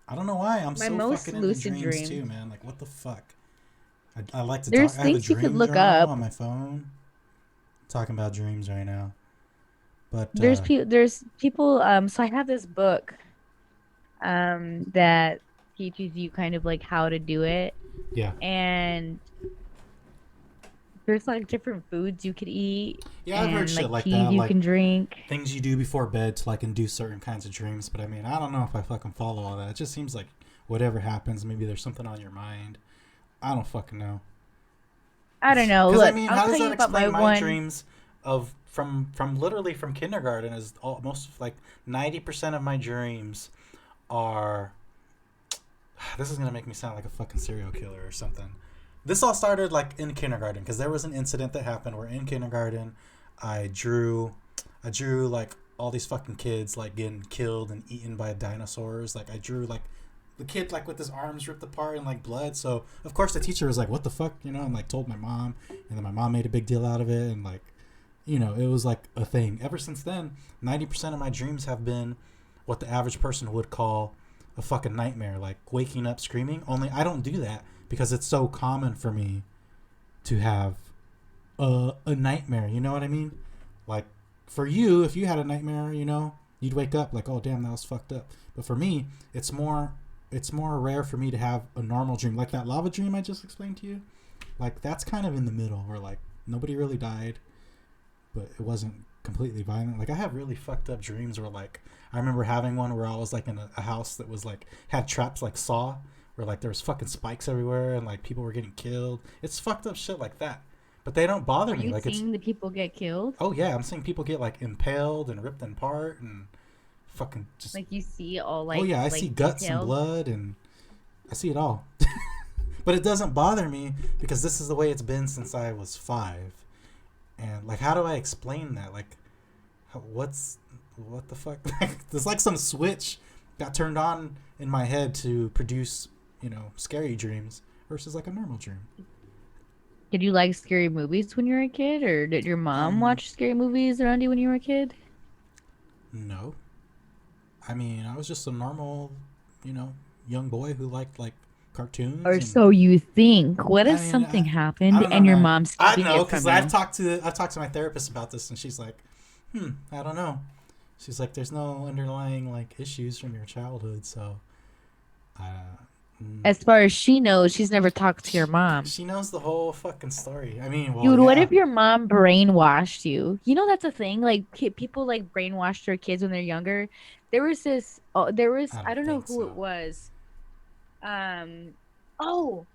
I don't know why. I'm My so most fucking into lucid dreams dream. too, man. Like, what the fuck? I like to talk. There's I have a things you could dream look journal on up. my phone. Talking about dreams right now. But, There's people so I have this book that teaches you kind of like how to do it. yeah. And there's like different foods you could eat Yeah, I've heard and shit like like teas that. you Like, can drink. things you do before bed to, like, induce certain kinds of dreams. But I mean, I don't know if I fucking follow all that. It just seems like whatever happens, maybe there's something on your mind. I don't fucking know. I don't know. Because I Look, mean, I'll how does tell that you about my explain my one. dreams of from literally from kindergarten? Is almost like 90% of my dreams are. This is gonna make me sound like a fucking serial killer or something. This all started like in kindergarten because there was an incident that happened where in kindergarten, I drew, I drew like all these fucking kids like getting killed and eaten by dinosaurs. Like I drew like the kid like with his arms ripped apart and like blood. So of course the teacher was like, "What the fuck?" You know, and like told my mom, and then my mom made a big deal out of it, and like, you know, it was like a thing. Ever since then, 90% of my dreams have been what the average person would call a fucking nightmare, like waking up screaming. Only I don't do that because it's so common for me to have a nightmare. You know what I mean? Like for you, if you had a nightmare, you know, you'd wake up like, oh damn, that was fucked up. But for me, it's more rare for me to have a normal dream like that lava dream I just explained to you. Like that's kind of in the middle where like nobody really died, but it wasn't completely violent. Like I have really fucked up dreams where like I remember having one where I was like in a house that was like had traps like Saw, where like there was fucking spikes everywhere and like people were getting killed. It's fucked up shit like that. But they don't bother Are me. you Like it's seeing the people get killed? oh yeah, I'm seeing people get like impaled and ripped apart and fucking just Like you see all oh yeah, I see like guts and detailed? blood and I see it all. But it doesn't bother me because this is the way it's been since I was 5. And like how do I explain that? Like what's what the fuck? There's like some switch got turned on in my head to produce, you know, scary dreams versus like a normal dream. Did you like scary movies when you were a kid, or did your mom Um, watch scary movies around you when you were a kid? no. I mean, I was just a normal, you know, young boy who liked like cartoons Or and so you think. What I if mean, something I happened don't know, and your man. mom's I keeping know it because from you? I've talked to my therapist about this, and she's like, I don't know. She's like, there's no underlying like issues from your childhood, so uh, mm, As far as she knows, she's never talked to your mom. she knows the whole fucking story. I mean, well, Dude, what yeah, if your mom brainwashed you? You know that's a thing. Like people like brainwash their kids when they're younger. There was I I don't don't know think who it so. was. Um, oh,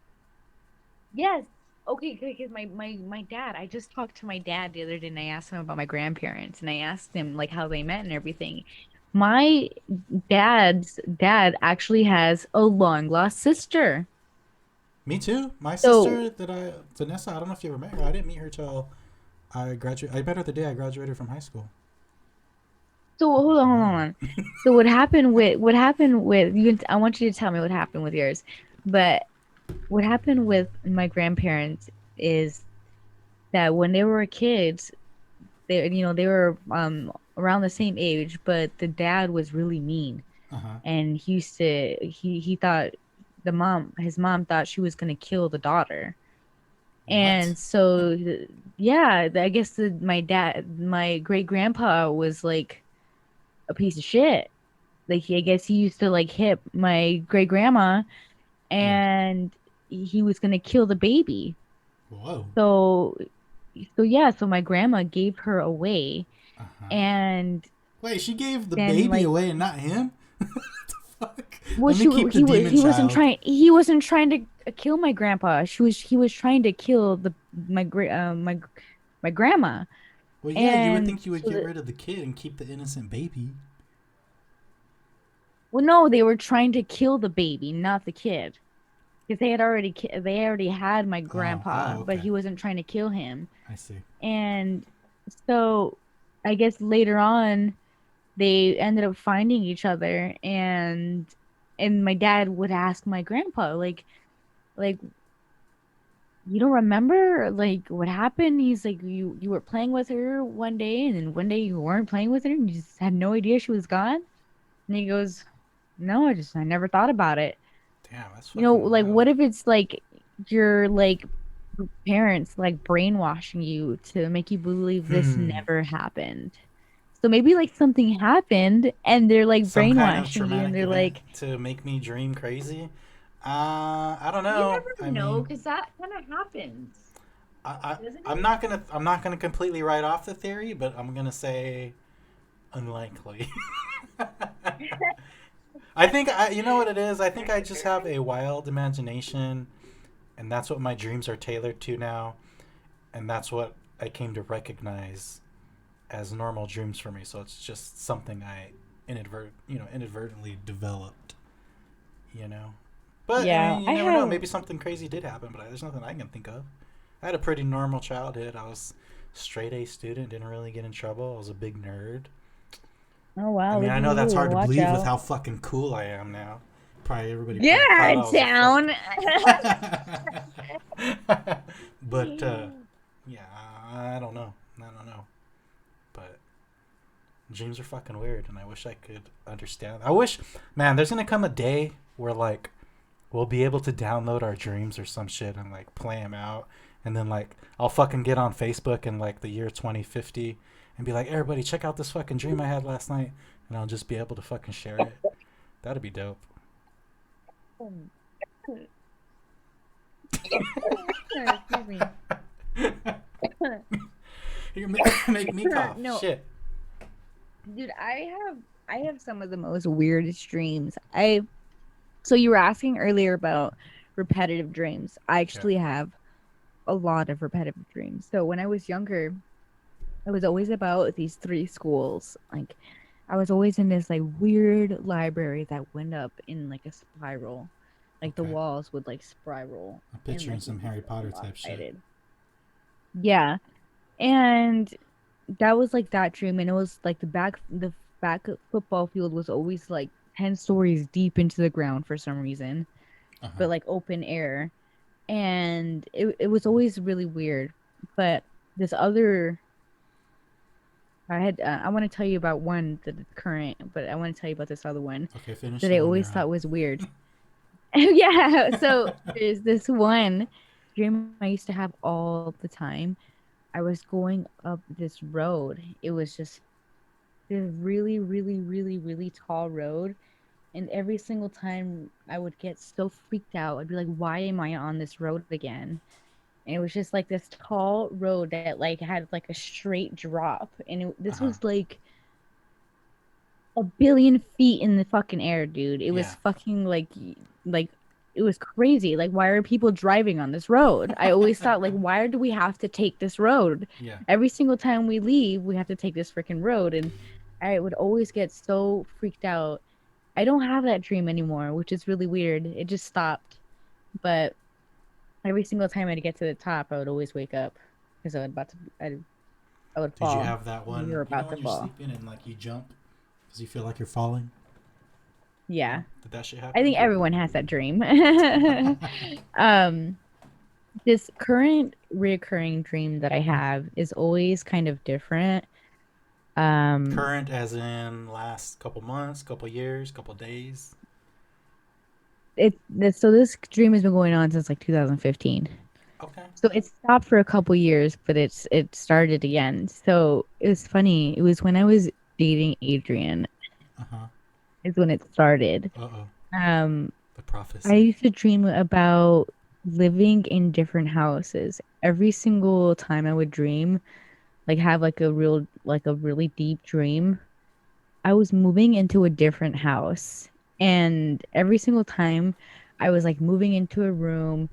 yes. Okay, because my dad, I just talked to my dad the other day and I asked him about my grandparents and I asked him like how they met and everything. My dad's dad actually has a long lost sister. Me too. My So sister Vanessa. I don't know if you ever met her. I didn't meet her till I graduated. I met her the day I graduated from high school. so hold on, hold Wow. on. So what happened with you? I want you to tell me what happened with yours. But what happened with my grandparents is that when they were kids, they were around the same age, but the dad was really mean Uh huh. and he thought his mom thought she was gonna kill the daughter. What? And so, yeah, I guess my great grandpa was like a piece of shit. Like, I guess he used to like hit my great grandma, Yeah. and he was gonna kill the baby. Whoa. So, so my grandma gave her away, Uh huh. and Wait, she gave the then baby like, away and not him? Fuck. well, Let me keep the demon child. he wasn't trying to kill my grandpa. He was trying to kill my grandma. Well, yeah, you would And think you would so get the rid of the kid and keep the innocent baby. Well, no, they were trying to kill the baby, not the kid, because they already had my Oh, grandpa, but okay. he wasn't trying to kill him. I see. And so I guess later on they ended up finding each other, and my dad would ask my grandpa like you don't remember like what happened? He's like, you were playing with her one day, and then one day you weren't playing with her and you just had no idea she was gone. And he goes, no, I never thought about it. Damn, that's You know, fucking like wild. what if it's like your like parents like brainwashing you to make you believe this Hmm. never happened? So maybe like something happened and they're like Some kind of brainwashing you, and traumatic they're event like, to make me dream crazy. I don't you know. I never know, mean, because that kind of happens, I doesn't I'm not gonna completely write off the theory, but I'm gonna say unlikely. it? You know what it is. I think I just have a wild imagination, and that's what my dreams are tailored to now, and that's what I came to recognize as normal dreams for me. So it's just something I inadvertently developed. You know, but I Yeah, mean, you I never know. have. Maybe something crazy did happen, but there's nothing I can think of. I had a pretty normal childhood. I was straight A student, didn't really get in trouble. I was a big nerd. Oh I wow, mean, look I at know that's you. hard to Watch believe with out. how fucking cool I am now. Probably everybody probably thought Yeah, I was a fuck. town. But yeah, I don't know. I don't know. But dreams are fucking weird, and I wish I could understand. I wish, man, there's gonna come a day where like we'll be able to download our dreams or some shit and like play them out, and then like I'll fucking get on Facebook in like the year 2050 and be like, everybody, check out this fucking dream I had last night, and I'll just be able to fucking share it. That'd be dope. Excuse me. You make me cough. No, Shit. dude, I have some of the most weirdest dreams. I So you were asking earlier about repetitive dreams. I Yeah. actually have a lot of repetitive dreams. So when I was younger, it was always about these three schools. Like I was always in this like weird library that went up in like a spiral. Like the Okay. walls would like spiral I'm and picturing like some you'd be Harry so Potter type shit. lopsided. Yeah. And that was like that dream, and it was like the back football field was always like 10 stories deep into the ground for some reason, Uh huh. but like open air. And it was always really weird. But this other I want to tell you about one that is current, but I want to tell you about this other one Okay, finish that the I one always you're on. thought was weird. Yeah, so there's this one dream I used to have all the time. I was going up this road. It was just this really, really, really, really tall road. And every single time I would get so freaked out, I'd be like, why am I on this road again? And it was just like this tall road that like had like a straight drop. And Uh this huh. was like a billion feet in the fucking air, dude. It was Yeah. fucking like it was crazy. Like, why are people driving on this road? I always thought, like, why do we have to take this road? Yeah. Every single time we leave, we have to take this freaking road. And I would always get so freaked out. I don't have that dream anymore, which is really weird. It just stopped. But every single time I'd get to the top, I would always wake up because I would Did you fall. have that We one? were You know about to when you're fall. sleeping and like you jump because you feel like you're falling. You know? Yeah. Did that shit I happen think to you? everyone has that dream. Um, this current reoccurring dream that I have is always kind of different. Um, Current, as in last couple months, couple years, couple days. so this dream has been going on since like 2015. Okay. So it stopped for a couple years, but it started again. So it was funny. It was when I was dating Adrian Uh huh. is when it started. Uh oh. Um, The I prophecy. used to dream about living in different houses. Every single time I would dream, like have like a really deep dream, I was moving into a different house. And every single time I was like moving into a room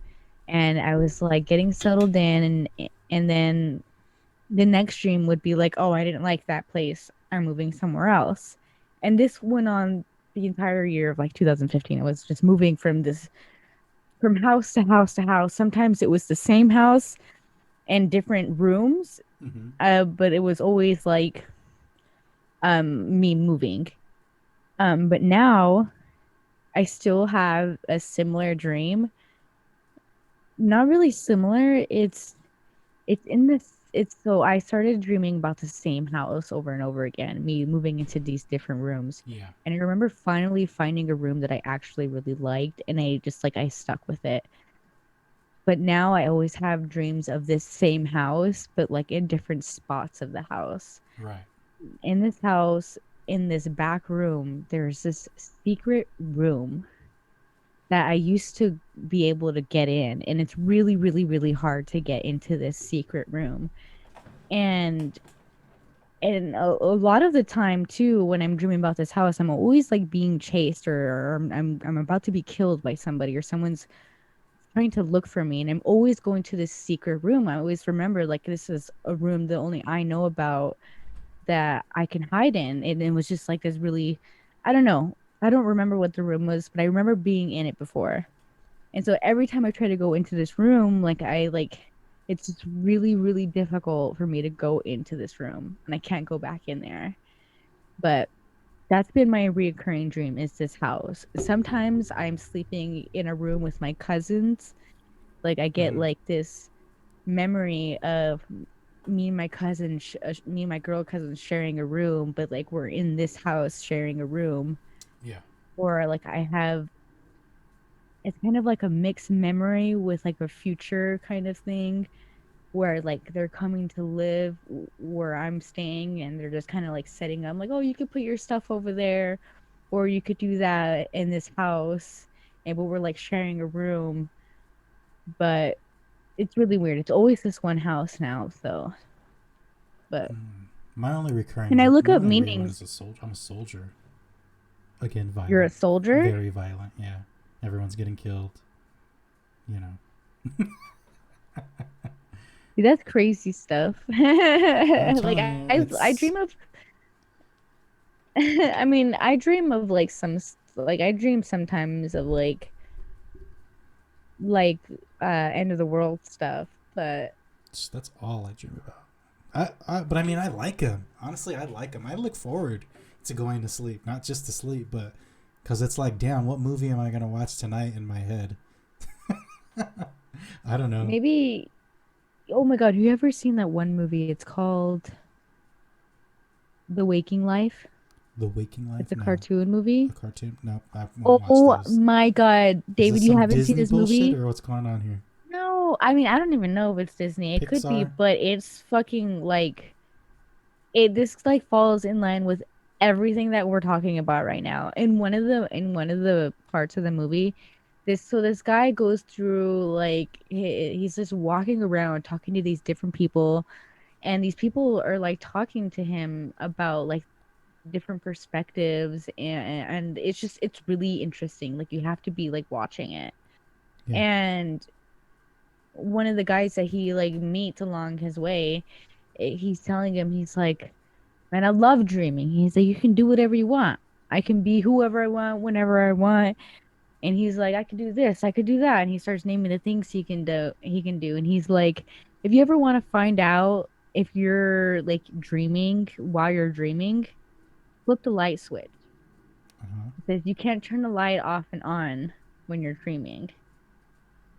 and I was like getting settled in and then the next dream would be like, oh, I didn't like that place. I'm moving somewhere else. And this went on the entire year of like 2015. I was just moving from house to house to house. Sometimes it was the same house and different rooms, Mm-hmm. but it was always like me moving. But now I still have a similar dream. Not really similar. It's in this it's so I started dreaming about the same house over and over again, me moving into these different rooms. Yeah. And I remember finally finding a room that I actually really liked and I stuck with it. But now I always have dreams of this same house, but like in different spots of the house. Right. In this house, in this back room, there's this secret room that I used to be able to get in, and it's really, really, really hard to get into this secret room. And a lot of the time too, when I'm dreaming about this house, I'm always like being chased or I'm about to be killed by somebody or someone's trying to look for me, and I'm always going to this secret room. I always remember like this is a room that only I know about that I can hide in. And it was just like this really, I don't know. I don't remember what the room was, but I remember being in it before. And so every time I try to go into this room, it's just really, really difficult for me to go into this room and I can't go back in there. But that's been my reoccurring dream is this house. Sometimes I'm sleeping in a room with my cousins. Like I get Mm-hmm. like this memory of me and my girl cousins sharing a room, but like we're in this house sharing a room. Yeah. Or like I have it's kind of like a mixed memory with like a future kind of thing where like they're coming to live where I'm staying and they're just kind of like setting up like, oh, you could put your stuff over there or you could do that in this house. And but we're like sharing a room, but it's really weird. It's always this one house now, so but and I look My up only real one is meanings. a soldier. I'm a soldier. Again, You're a violent. soldier? Very violent. Yeah. Everyone's getting killed. You know. Dude, that's crazy stuff. I'm Like telling you, I it's dream of I mean, I dream of like like I dream sometimes of like end of the world stuff, but that's all I dream about. But I mean, I like him. Honestly, I like him. I look forward to going to sleep, not just to sleep, but because it's like, damn, what movie am I gonna watch tonight in my head? I don't know. maybe oh my God, have you ever seen that one movie? It's called The Waking Life. The Waking Life? It's a No. cartoon A movie. cartoon? No, I won't watch Oh those. my God, Is this David, you some haven't seen Disney this bullshit movie? or what's going on here? No, I mean, I don't even know if it's Disney. It could be, Pixar? but it's fucking like it this like falls in line with everything that we're talking about right now. In one of the parts of the movie, this guy goes through like he's just walking around talking to these different people, and these people are like talking to him about like different perspectives, and it's really interesting. Like you have to be like watching it. Yeah. And one of the guys that he like meets along his way, he's telling him he's like, man, I love dreaming. He's like, you can do whatever you want. I can be whoever I want, whenever I want. And he's like, I could do this, I could do that. And he starts naming the things he can do. And he's like, if you ever want to find out if you're like dreaming while you're dreaming, flip the light switch. Uh-huh. It says you can't turn the light off and on when you're dreaming.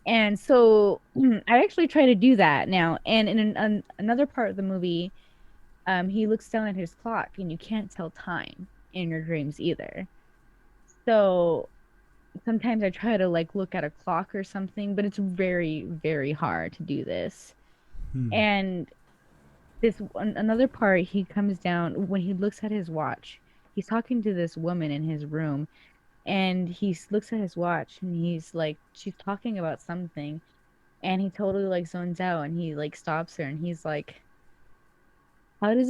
And so I actually try to do that now. And in another part of the movie, he looks down at his clock and you can't tell time in your dreams either. So sometimes I try to like look at a clock or something, but it's very, very hard to do this. Hmm. And another part, he comes down when he looks at his watch. He's talking to this woman in his room, and looks at his watch, and he's like, she's talking about something, and he totally like zones out, and he like stops her, and he's like, how does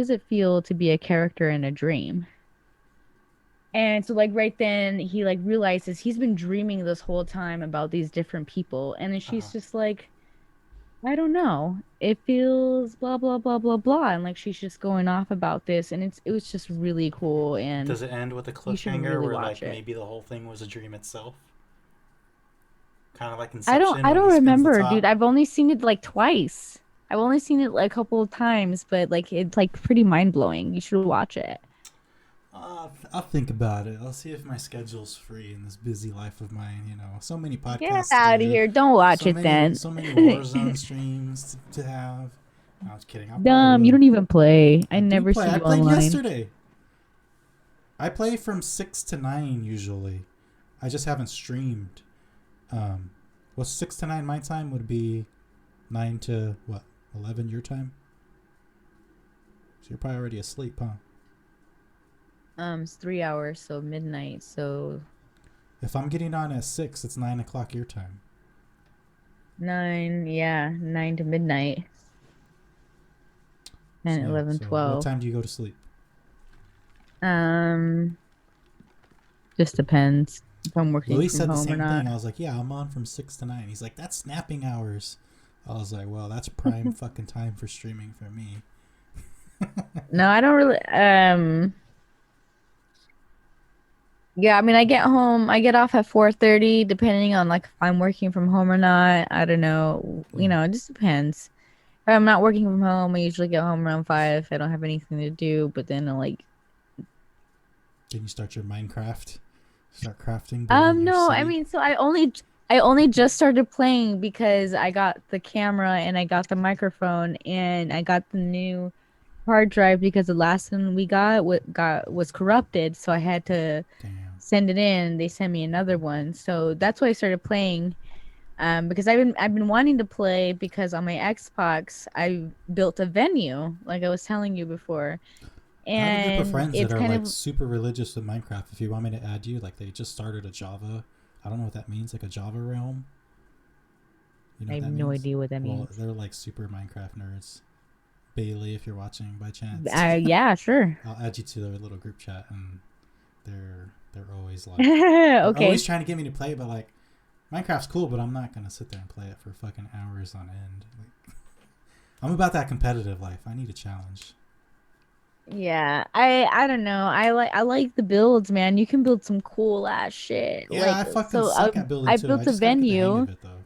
it feel to be a character in a dream? And so like right then he like realizes he's been dreaming this whole time about these different people. And then Uh-huh. she's just like, I don't know. It feels blah blah blah blah blah. And like she's just going off about this, and it was just really cool, and Does it end with a you should cliffhanger really where watch like it. maybe the whole thing was a dream itself? Kind of like I Inception when don't he spins the remember, dude. top. I've only seen it like twice. I've only seen it like a couple of times, but like it's like pretty mind-blowing. You should watch it. I'll think about it. I'll see if my schedule's free in this busy life of mine. You know, so many Get podcasts to out of do, here. Don't watch it then. so many Warzone streams to have. No, I was kidding. I probably Dumb, you will. don't even play. I I do never play. see I you played online. yesterday. I play from 6 to 9 usually. I just haven't streamed. Um, well, 6 to 9 my time would be 9 to 11 your time. So you're probably already asleep, huh? It's 3 hours, so midnight. So If I'm getting on at 6, it's 9 o'clock your time. nine, yeah, 9 to midnight. 10, So, 11, so what 12. time do you go to sleep? Um, just depends if I'm working Louis from said the home or same thing. not. I was like, yeah, I'm on from 6 to 9. He's like, that's snapping hours. I was like, well, that's prime fucking time for streaming for me. No, I don't really. Yeah, I mean, I get off at 4:30, depending on like if I'm working from home or not. I don't know. Yeah. It just depends. If I'm not working from home, I usually get home around 5. I don't have anything to do, but then like, Then you start your Minecraft. Start crafting, building your no, I city. mean, I only just started playing because I got the camera and I got the microphone and I got the new hard drive because the last one we got was corrupted, so I had to Damn. send it in. They sent me another one. So that's why I started playing. Because I've been wanting to play because on my Xbox I built a venue, like I was telling you before. I have a group of And friends that it's are kind like of super religious with Minecraft. If you want me to add you, like they just started a Java. I don't know what that means, like a Java realm. You know I what have that no means? idea what that Well, means. they're like super Minecraft nerds. Bailey, if you're watching by chance, Yeah, sure. I'll add you to their little group chat, and they're always like they're always Okay. trying to get me to play, but like Minecraft's cool, but I'm not gonna sit there and play it for fucking hours on end. Like, I'm about that competitive life. I need a challenge. Yeah, I don't know. I like the builds, man. You can build some cool ass shit. Yeah, I fucking suck at building I too. I built a just gotta get the hang venue. of it though.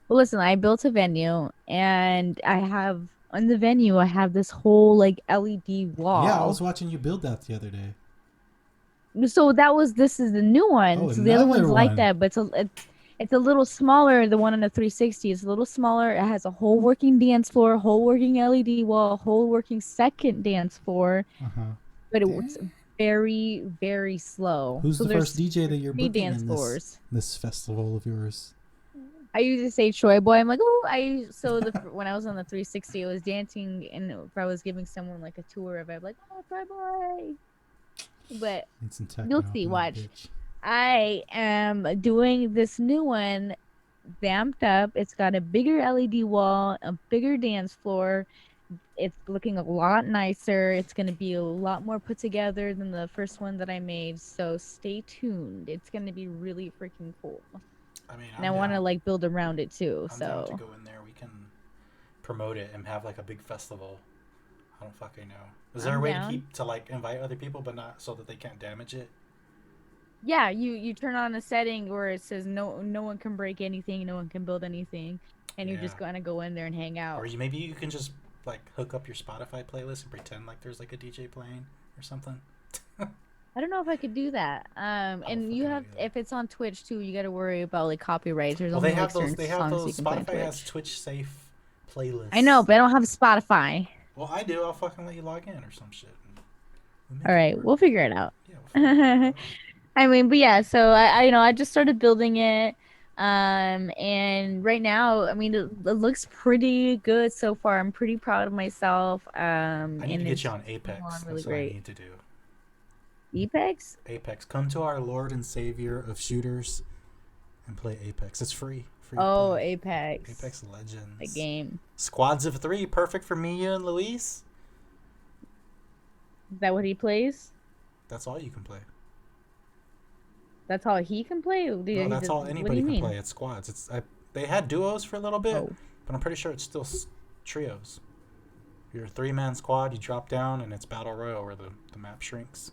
Well, listen, I built a venue and I have on the venue I have this whole like LED Yeah, I wall. was watching you build that the other day. So this is the new one. Oh, So the other another one's like one. that, but it's a little smaller. The one on the 360 is a little smaller. It has a whole working dance floor, whole working LED wall, whole working second dance floor, Uh huh. but Damn. it's very, very slow. Who's So the first DJ that there's you're three booking dance in floors. this festival of yours? I usually say Troy Boy. I'm like, oh, when I was on the 360, I was dancing, and if I was giving someone like a tour of it, I'd be like, oh, Troy Boy. But Need some you'll techno up see. in that Watch. bitch. I am doing this new one vamped up. It's got a bigger LED wall, a bigger dance floor. It's looking a lot nicer. It's going to be a lot more put together than the first one that I made. So stay tuned. It's going to be really freaking cool. I mean, And I I'm want to down. like build around it too. I'm down to So go in there. We can promote it and have like a big festival. I don't fucking know. Is there a I'm way down. to like invite other people, but not so that they can't damage it? Yeah, you turn on a setting where it says no one can break anything, no one can build anything, and you're Yeah. just gonna go in there and hang Or out. maybe you can just like hook up your Spotify playlist and pretend like there's like a DJ playing or something. I don't know if I could do that. I don't And you fucking know have either. if it's on Twitch too, you got to worry about like copyrights. There's Well, they only like have those. certain They have songs you those. can play on Spotify has Twitch. Twitch safe I know, playlists. but I don't have Spotify. Well, I do. I'll fucking let you log in or some shit. We'll All make it right, work. we'll figure it out. Yeah, we'll figure it All out. I mean, but yeah, so I just started building it. And right now, I mean, it looks pretty good so far. I'm pretty proud of myself. I need to And get you it's on going Apex. along really That's what I great. need to do. Apex? Apex. Come to our Lord and Savior of shooters and play Apex. It's free. Free to Oh, play. Apex, Apex the Legends. game. Squads of 3. Perfect for me, you, and Luis. Is that what he plays? That's all you can play. That's all he can play? No, He that's does, all what do anybody you can mean? play. It's squads. They had duos for a little bit, Oh, but I'm pretty sure it's still trios. You're a 3-man squad. You drop down, and it's battle royale where the map shrinks.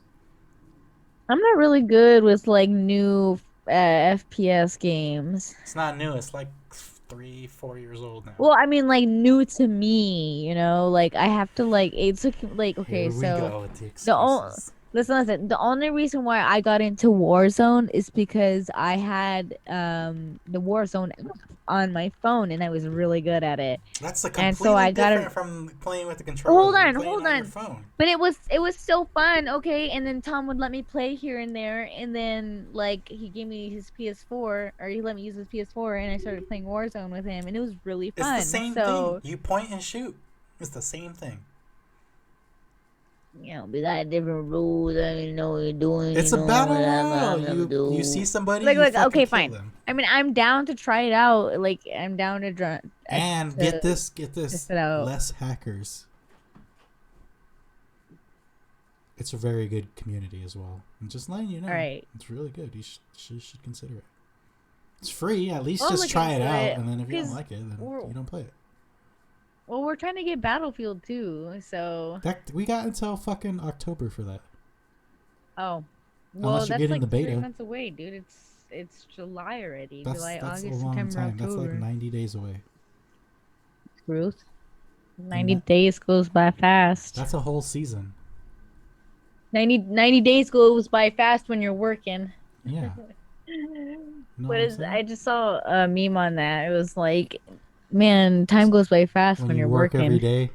I'm not really good with like new FPS games. It's not new. It's like 3, 4 years old now. Well, I mean, like new to me, like I have to like like okay, Here we so go with the the only excuses. listen, the only reason why I got into Warzone is because I had the Warzone app on my phone and I was really good at it, That's a and so completely I got it. different from playing with the controller. Hold You're on, playing hold on your on. phone. But it was still fun, okay? And then Tom would let me play here and there, and then like he gave me his PS4 or he let me use his PS4 and I started playing Warzone with him and it was really It's the fun. same thing. So, You point and shoot. It's the same thing. we got different rules. I don't know what you're doing, It's a what battle royale. I'm gonna You see do. somebody, Like, you like, fucking okay, kill fine. them. I mean, I'm down to try it out. Like, I'm down to And to get test this, it out. less hackers. It's a very good community as well. I'm just letting you All know. right. It's really good. You should consider it. It's free. At least Well, I'm just looking try it into out, it and then if you don't because like it, then we're you don't play it. we're trying to get Battlefield too. So, That we got until fucking October for that. oh, well, Unless you're that's getting like the 3 beta. months away, dude. It's July already. July, That's a August, long September, time. That's like October. 90 days away. Truth. And 90 days goes by fast. that's a whole season. 90 days goes by fast when you're working. Yeah. You know what What I'm is, saying? I just saw a meme on that. It was like, man, time goes by fast When when you you're work every working. day.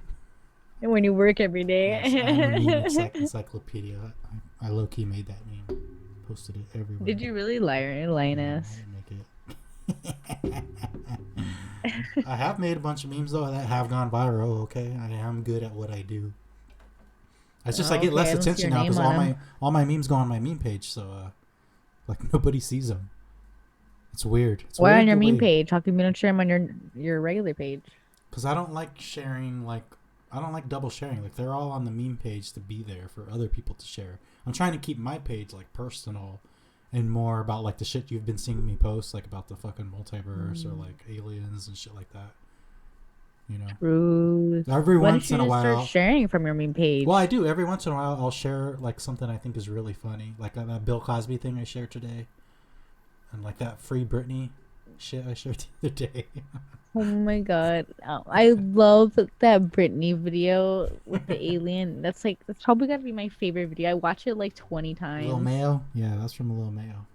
And when you work every Yes, I'm a meme day. encyclopedia. I low key made that meme. Posted it everywhere. Did you really, No, I Linus? didn't make it. I have made a bunch of memes though that have gone viral. Okay, I am good at what I do. It's just I get Okay, less I don't see attention your now name because on them. all my memes go on my meme page, so like nobody sees them. It's weird. It's Why on weird your the meme way page? How come you don't share them on your regular page? because I don't like sharing I don't like double sharing. Like they're all on the meme page to be there for other people to share. I'm trying to keep my page like personal and more about like the shit you've been seeing me post, like about the fucking multiverse or Mm, like aliens and shit like that. You know, truth. every Why don't once in you a just start while. sharing from your meme Well, I page? do. Every once in a while, I'll share like something I think is really funny, like that Bill Cosby thing I shared today, and like that Free Britney shit I shared the other day. Oh my God. I love that Britney video with the alien. That's probably gotta be my favorite video. I watch it like 20 Lil times. Mayo, yeah, that's from Lil Mayo.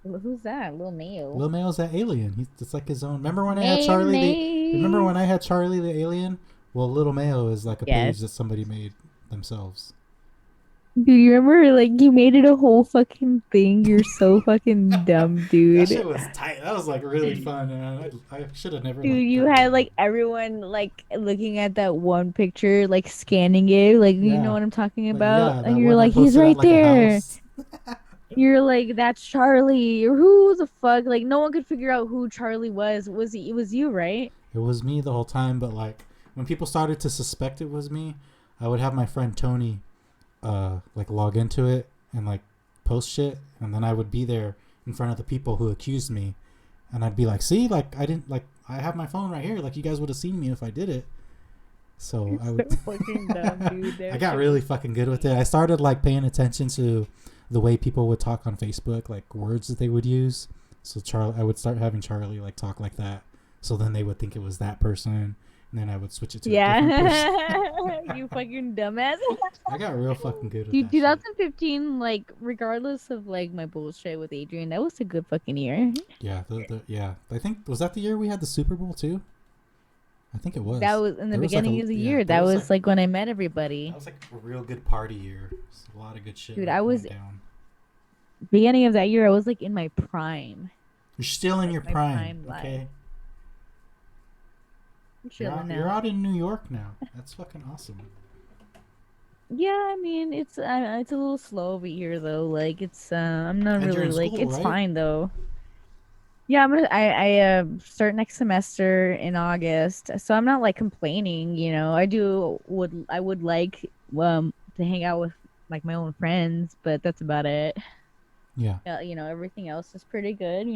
Who's that? Lil Mayo. Lil Mayo's that alien. It's like his own. Remember when I had May Charlie the? Remember May. when I had Charlie the alien? Well, Little Mayo is like a Yes. page that somebody made themselves. Do you remember like you made it a whole fucking thing? You're so fucking dumb, That dude. shit was tight. That was like really fun, and I should have never Dude, let you that had go. like everyone like looking at that one picture, like scanning it, like you know Yeah, what I'm talking like about? yeah, And that you're one I like, he's posted at right like a there. house. You're like, that's Charlie. Who the fuck? Like, no one could figure out who Charlie was. Was he? It was you, right? It was me the whole time, but like when people started to suspect it was me, I would have my friend Tony like log into it and like post shit, and then I would be there in front of the people who accused me, and I'd be like, see, like I didn't like I have my phone right here, like you guys would have seen me if I did it. So I would So fucking dumb, dude. I That got shit really was fucking good with it. funny. I started like paying attention to the way people would talk on Facebook, like words that they would use. So I would start having Charlie like talk like that. So then they would think it was that person, and then I would switch it to a different person. Yeah, you fucking dumbass. I got real fucking good with Dude, that shit. 2015, like, regardless of like my bullshit with Adrian, that was a good fucking year. Yeah, yeah. I think was that the year we had the Super Bowl too. I think it That was. was in the There was like beginning a of the yeah. year. There That was was like when I met everybody. a real good party year. A lot of good shit Dude, like I was went down. beginning of that year, I was like in my prime, You're still in like your my prime, prime life. okay? I'm You're chilling out, you're now. out in New York now. That's fucking awesome. Yeah, I mean it's a little slow over here though. Like it's I'm not And you're really in like school, it's right? fine though. Yeah, I start next semester in August, so I'm not like complaining. I would like to hang out with like my own friends, but that's about it. Yeah, Everything else is pretty good.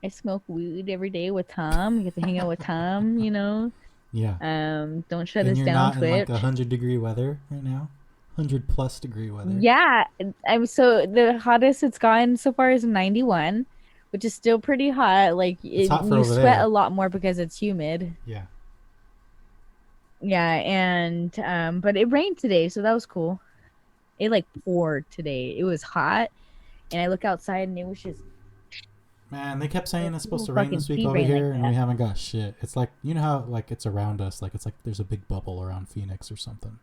I smoke weed every day with Tom. I get to hang out with Tom. yeah. Don't shut And us you're down, not in like Twitch. 100-degree weather right now. 100+ degree weather. Yeah, I'm so the hottest it's gotten so far is 91, which is still pretty hot. Like It's hot for you over sweat there. a lot more because it's humid. Yeah. Yeah, and but it rained today, so that was cool. It like poured today. It was hot, and I look outside and it was just Man, they kept saying like it's supposed people to rain fucking this week see over rain like here, and we that. haven't got shit. It's like you know how like it's around us, like it's like there's a big bubble around Phoenix or something.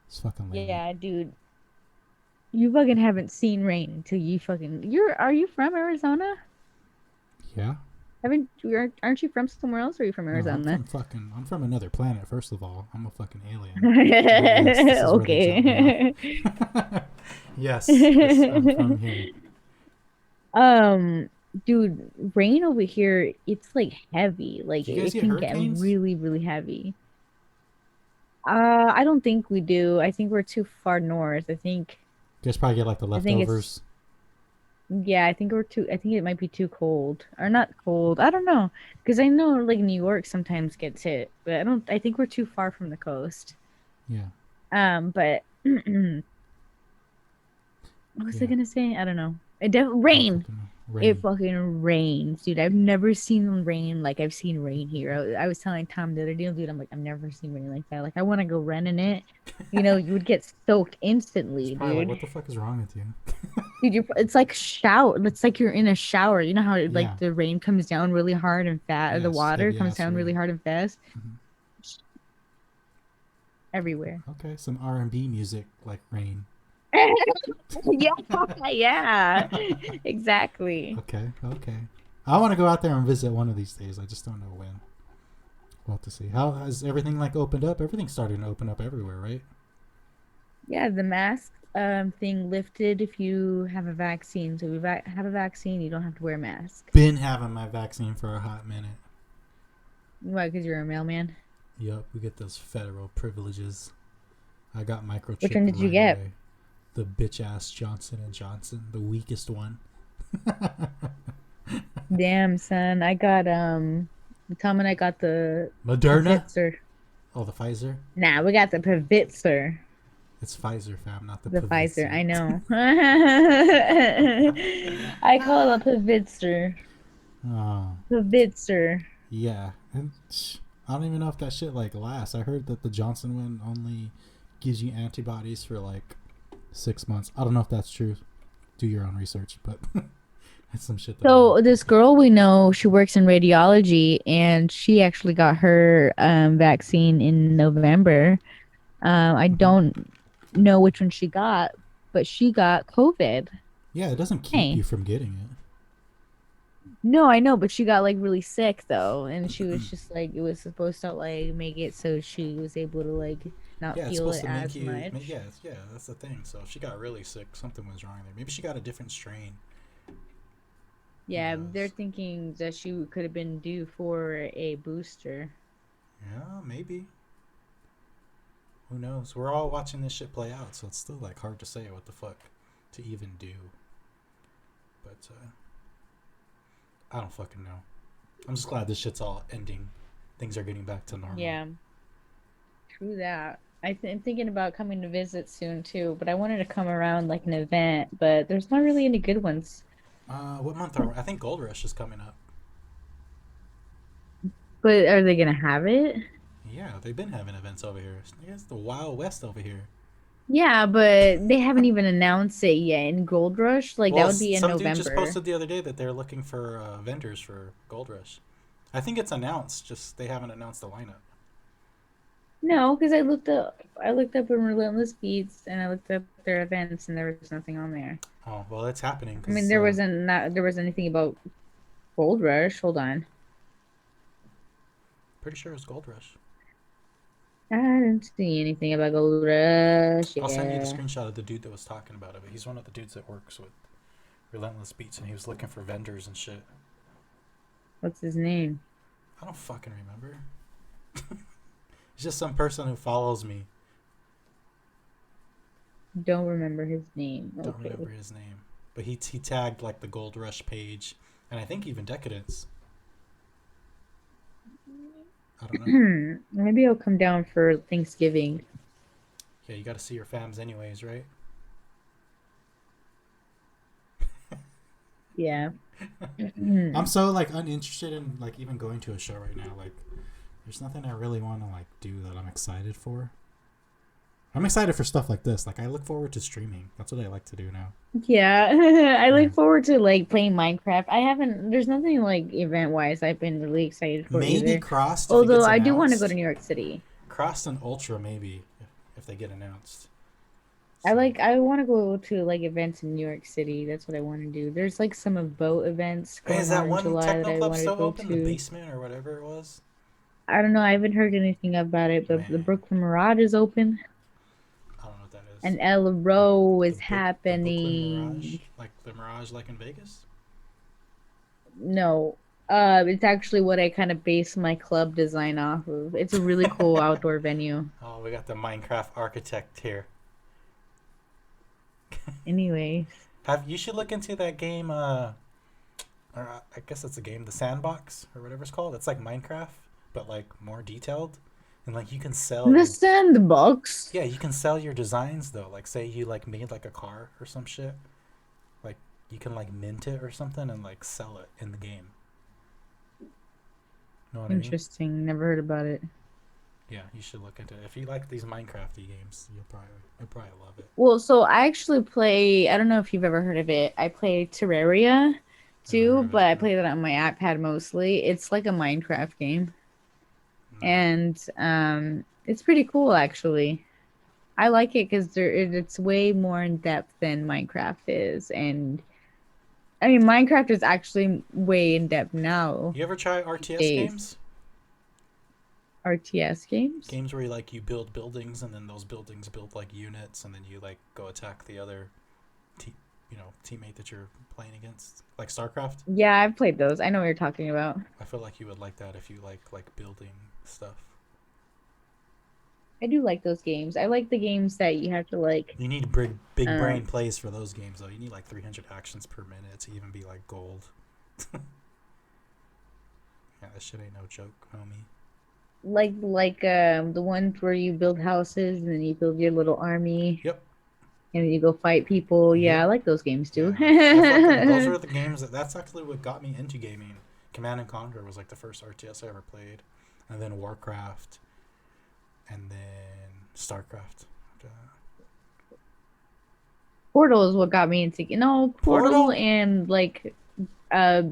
It's fucking lame. Yeah, dude, you fucking haven't seen rain until you fucking are you from Arizona? Yeah. Haven't you aren't you from somewhere else or are you from No, Arizona? I'm from another planet. First of all, I'm a fucking alien. But yes, this is where they dropped me off. Okay. Yes, I'm from here. Um, dude, rain over here, it's like heavy. Like Do you guys it get can get hurricanes? really, really heavy. I don't think we do. I think we're too far north. You guys probably get like the I think it's leftovers. yeah, I think it might be too cold. Or not cold. I don't know. Because I know like New York sometimes gets hit, but I think we're too far from the coast. Yeah, But what was I yeah. gonna say? I don't know. I don't Rain. fucking know. It Rain. fucking rains, dude. I've never seen rain like I've seen rain here. I was telling Tom the other day, dude, I'm like, I've never seen rain like that. Like, I want to go run in it. You would get soaked It's instantly, probably like, dude. what the fuck is wrong with you? Dude, it's like shower. It's like you're in a shower. You know how like Yeah. the rain comes down really hard and fast, or the Yes, water heavy comes ass down really rain. hard and fast Hmm. everywhere. Okay, some R&B music like rain. Yeah, yeah, exactly. Okay, okay. I want to go out there and visit one of these days. I just don't know when. We'll have to see. How has everything like opened up? Everything's starting to open up everywhere, right? Yeah, the mask thing lifted if you have a vaccine. So if you have a vaccine, you don't have to wear a mask. Been having my vaccine for a hot minute. Why? Because you're a mailman. Yup, we get those federal privileges. I got Which one microchipped did you right get? away. The bitch ass Johnson and Johnson, the weakest one. Damn, son. I got Tom and I got the Moderna? Pavitzer. Oh, the Pfizer? Nah, we got the Pavitzer. It's Pfizer, fam, not the The Pfizer. Pavitzer. I know. I call it a Pavitzer. Oh, Pavitzer. yeah. And I don't even know if that shit like lasts. I heard that the Johnson one only gives you antibodies for like 6 months. I don't know if that's true. Do your own research, but that's some shit that I heard. So this girl we know, she works in radiology, and she actually got her vaccine in November. I Hmm. don't know which one she got, but she got COVID. Yeah, it doesn't keep Hey, you from getting it. no, I know, but she got like really sick though, and she was just like it was supposed to like make it so she was able to like not Yeah, it's feel supposed it to make as you. much. Yeah, that's the thing. So if she got really sick, something was wrong there. Maybe she got a different strain. Who Yeah, they're knows? thinking that she could have been due for a booster. Yeah, maybe. Who knows? We're all watching this shit play out, so it's still like hard to say what the fuck to even do. But I don't fucking know. I'm just glad this shit's all ending. Things are getting back to normal. Yeah, true that. I'm thinking about coming to visit soon too, but I wanted to come around like an event, but there's not really any good ones. What month are we? I think Gold Rush is coming up. But are they gonna have it? Yeah, they've been having events over here. It's the Wild West over here. Yeah, but they haven't even announced it yet in Gold Rush. Like that Well, would be in some dude just November. posted the other day that they're looking for vendors for Gold Rush. I think it's announced, just they haven't announced the lineup. No, because I looked up in Relentless Beats and I looked up their events and there was nothing on there. Oh well, it's happening I mean, because there wasn't anything about Gold Rush. Hold on. pretty sure it's Gold Rush. I didn't see anything about Gold Rush. I'll send you the Yeah. screenshot of the dude that was talking about it. But he's one of the dudes that works with Relentless Beats, and he was looking for vendors and shit. What's his name? I don't fucking remember. It's just some person who follows me. Don't remember his name. Don't Okay. remember his name, but he tagged like the Gold Rush page, and I think even Decadence. I don't know. Maybe I'll come down for Thanksgiving. Yeah, you got to see your fams anyways, right? Yeah. I'm so like uninterested in like even going to a show right now. Like, there's nothing I really want to like do that I'm excited for. I'm excited for stuff like this. Like, I look forward to streaming. That's what I like to do now. Yeah. I Yeah. look forward to like playing Minecraft. I haven't there's nothing like event wise I've been really excited for Maybe either. Crossed if it Although gets I do want to go to announced. New York City. Crossed and Ultra maybe if they get announced. I So I want to go to like events in New York City. That's what I want to do. There's like some of boat events hey, is going on that in one July that techno I club wanted to still go open? The to. basement or whatever it was. I don't know. I haven't heard anything about it, but the Man, Brooklyn Mirage is open I don't know what that is. and El The Row is the Brooklyn Mirage, happening. like the Mirage, like in Vegas. No, it's actually what I kind of base my club design off of. It's a really cool outdoor venue. Oh, we got the Minecraft architect here. Anyways, Have you should look into that game. Or I guess it's a game, the Sandbox or whatever it's called. It's like Minecraft, but like more detailed, and like you can sell the your sandbox. yeah, you can sell your designs though. Like say you like made like a car or some shit. Like you can like mint it or something and like sell it in the game. Know what I mean? Interesting. Never heard about it. Yeah, you should look into it. If you like these Minecrafty games, you'll probably love it. Well, so I actually play, I don't know if you've ever heard of it. I play Terraria Never heard too, of but it. I No. play that on my iPad mostly. It's like a Minecraft game. No. And it's pretty cool actually. I like it because it's way more in depth than Minecraft is. And I mean Minecraft is actually way in depth now You ever try these RTS days. games? RTS games? Games where you build buildings and then those buildings build like units and then you like go attack the other te- teammate that you're playing against, like StarCraft. Yeah, I've played those. I know what you're talking about. I feel like you would like that if you like building stuff. I do like those games. I like the games that you have to like You need big brain um plays for those games though. You need like 300 actions per minute to even be like gold. Yeah, that shit ain't no joke, homie. the ones where you build houses and then you build your little army Yep. and then you go fight people. Yeah, Yep. I like those games too. Yeah, I fucking those were the games that's actually what got me into gaming. Command and Conquer was like the first RTS I ever played, and then Warcraft, and then StarCraft. Portal is what got me into Portal Portal? and like uh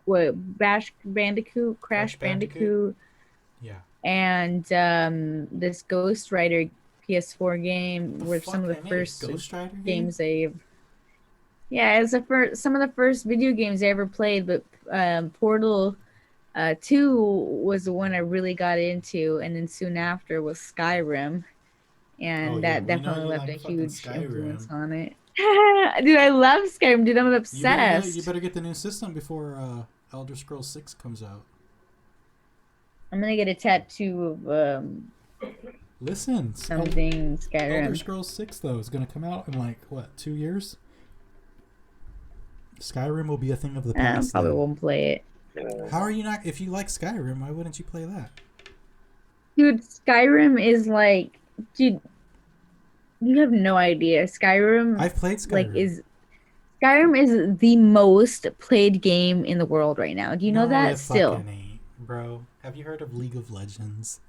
what Bash Bandicoot, Crash Crash Bandicoot? Bandicoot, Yeah. and this Ghost Rider PS4 game The were some fuck? of They the made a first Ghost Rider game? games I yeah, it's the first some of the first video games I ever played, but Portal 2 was the one I really got into, and then soon after was Skyrim, Oh and yeah, that we know definitely you left a like fucking huge influence Skyrim. on it. Dude, I love Skyrim, dude. I'm You obsessed. better get the new system before Elder Scrolls 6 comes out. I'm gonna get a tattoo of Listen, something Elder Skyrim. Scrolls 6 though is gonna come out in like what 2 years? Skyrim will be a thing of the past Probably then. won't play it. How are you not? If you like Skyrim, why wouldn't you play that? Dude, Skyrim is like, dude, you have no idea. I've played Like Skyrim. is Skyrim is the most played game in the world right now. Do you know No, that? it Still. fucking ain't, bro. Have you heard of League of Legends?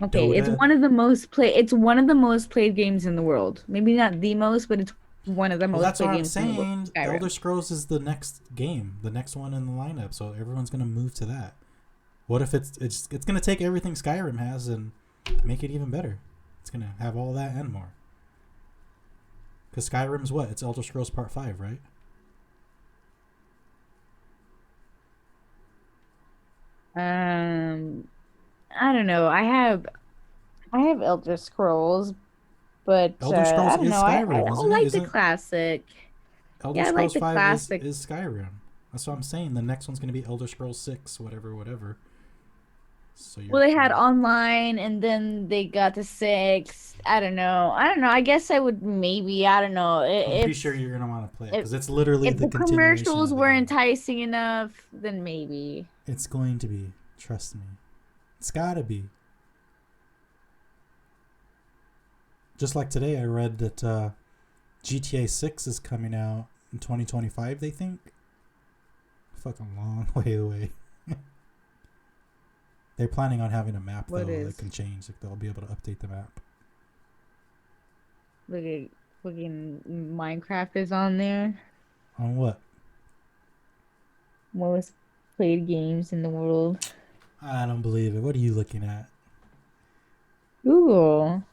Okay, Dota? it's one of the most played games in the world. Maybe not the most, but it's one of the Well, most that's what played I'm games in the world. saying. Elder Skyrim. Scrolls is the next game, the next one in the lineup, so everyone's gonna move to that. What if it's gonna take everything Skyrim has and make it even better? It's gonna have all that and more. Because Skyrim's what? It's Elder Scrolls Part 5, right? I don't know. I have Elder Scrolls, but Elder Scrolls I don't is know. I Skyrim, isn't it? like the Isn't classic. Elder Yeah, I like Scrolls the 5 classic. is Skyrim? That's what I'm saying. The next one's gonna be Elder Scrolls 6, whatever, whatever. So Well, they had online, and then they got to six. I don't know. I don't know. I guess I would maybe. I don't know. I'm pretty sure you're gonna want to play it If because it's literally if the the continuation commercials of the were game. enticing enough, then maybe. It's going to be. Trust me. It's gotta be. Just like today, I read that GTA 6 is coming out in 2025, they think. Fucking long way away. They're planning on having a map, What though, is? that can change. Like, they'll be able to update the map. Look at fucking Minecraft is on there. On what? Most played games in the world. I don't believe it. What are you looking at? Google.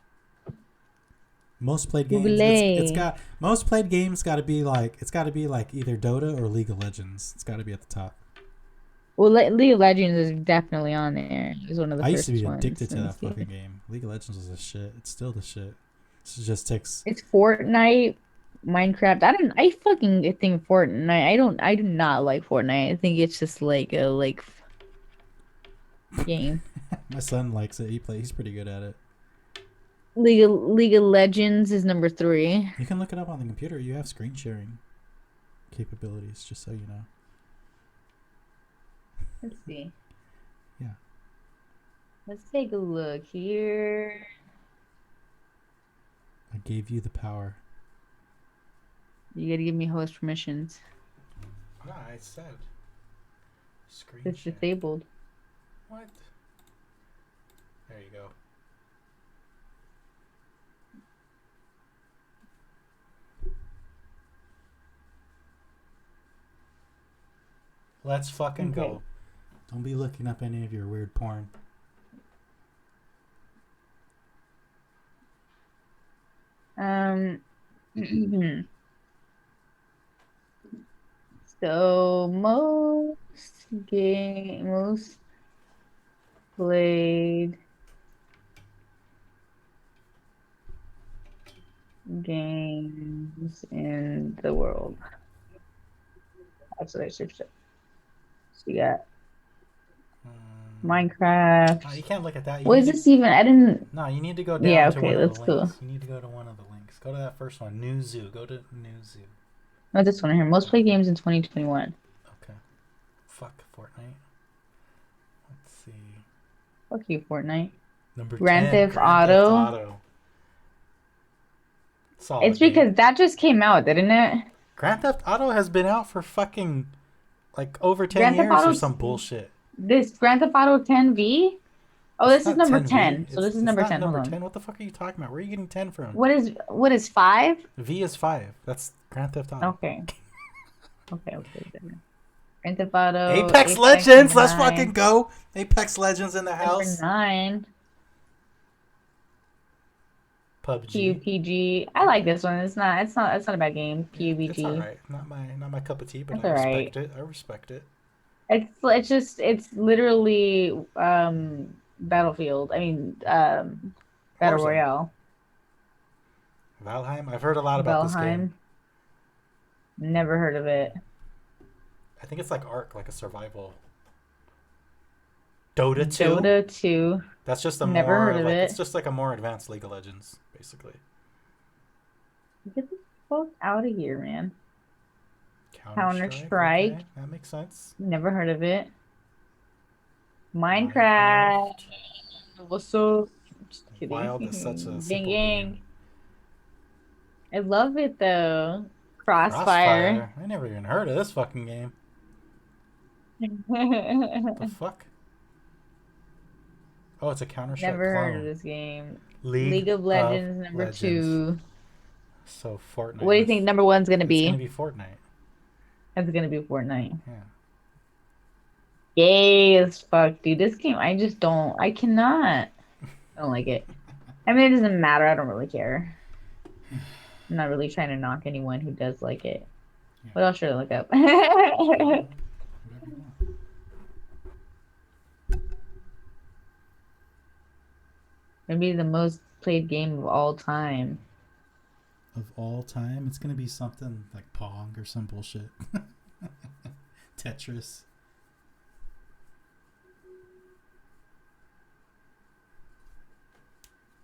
Most played games. It's Google. got most played games. Got to be like it's got to be like either Dota or League of Legends. It's got to be at the top. Well, League of Legends is definitely on there. It was one of the I used to first be ones. addicted to Let me that see. fucking game. League of Legends was a shit. It's still the shit. It just takes. It's Fortnite, Minecraft. I fucking think Fortnite. I do not like Fortnite. I think it's just like a game. My son likes it. He's pretty good at it. League of Legends is number 3. You can look it up on the computer. You have screen sharing capabilities, just so you know. Let's see. Yeah. Let's take a look here. I gave you the power. You gotta give me host permissions. No, I said screen It's share. disabled. What? There you go. Let's fucking Okay. go. Don't be looking up any of your weird porn. Um. So most played games in the world. That's what I searched up. So you got Minecraft. You can't look at that. What is this even? I didn't. No, you need to go down Yeah, to okay, one of let's the go. links. You need to go to one of the links. Go to that first one. New Zoo. Go to New Zoo. No, this one here. Most played games in 2021. Okay. Fuck Fortnite. Let's see. Fuck you, Fortnite. Number Grand 10. Theft Grand Theft Auto. Auto. Solid It's because that just came out, didn't it? Grand Theft Auto has been out for fucking like over 10 Grand Theft years or Auto. some bullshit. This Grand Theft Auto 10V. Oh, It's this is not number 10V. 10. So this is number not 10. Hold number on. 10. What the fuck are you talking about? Where are you getting 10 from? What is 5? V is 5. That's Grand Theft Auto. Okay. Okay. Grand Theft Auto. Apex Legends. Let's fucking go. Apex Legends in the house. Number 9. PUBG. PUBG. I like this one. It's not a bad game. PUBG. It's alright. Not my cup of tea, but It's I alright. respect it. I respect it. It's literally Battlefield. I mean Battle Warzone. Royale. Valheim. I've heard a lot about this game. Valheim. Never heard of it. I think it's like Ark, like a survival. Dota 2. Dota 2. That's just a Never more heard of like it. it's just like a more advanced League of Legends, basically. Get the fuck out of here, man. Counter-Strike. Okay, that makes sense. Never heard of it. Minecraft. What's up? Just kidding. Wild is such a Gang, simple gang. game. I love it though. Crossfire. I never even heard of this fucking game. Never The fuck? Oh, it's a Counter-Strike clone. heard of this game. League of Legends, number Legends. 2. So Fortnite. What do you think number 1's gonna It's be? gonna be Fortnite. It's gonna be Fortnite. Yeah. Gay as fuck, dude. This game, I just don't. I cannot. I don't like it. I mean, it doesn't matter. I don't really care. I'm not really trying to knock anyone who does like it. Yeah. What else should I look up? Whatever you want. Maybe the most played game of all time. Of all time, it's gonna be something like Pong or some bullshit. Tetris.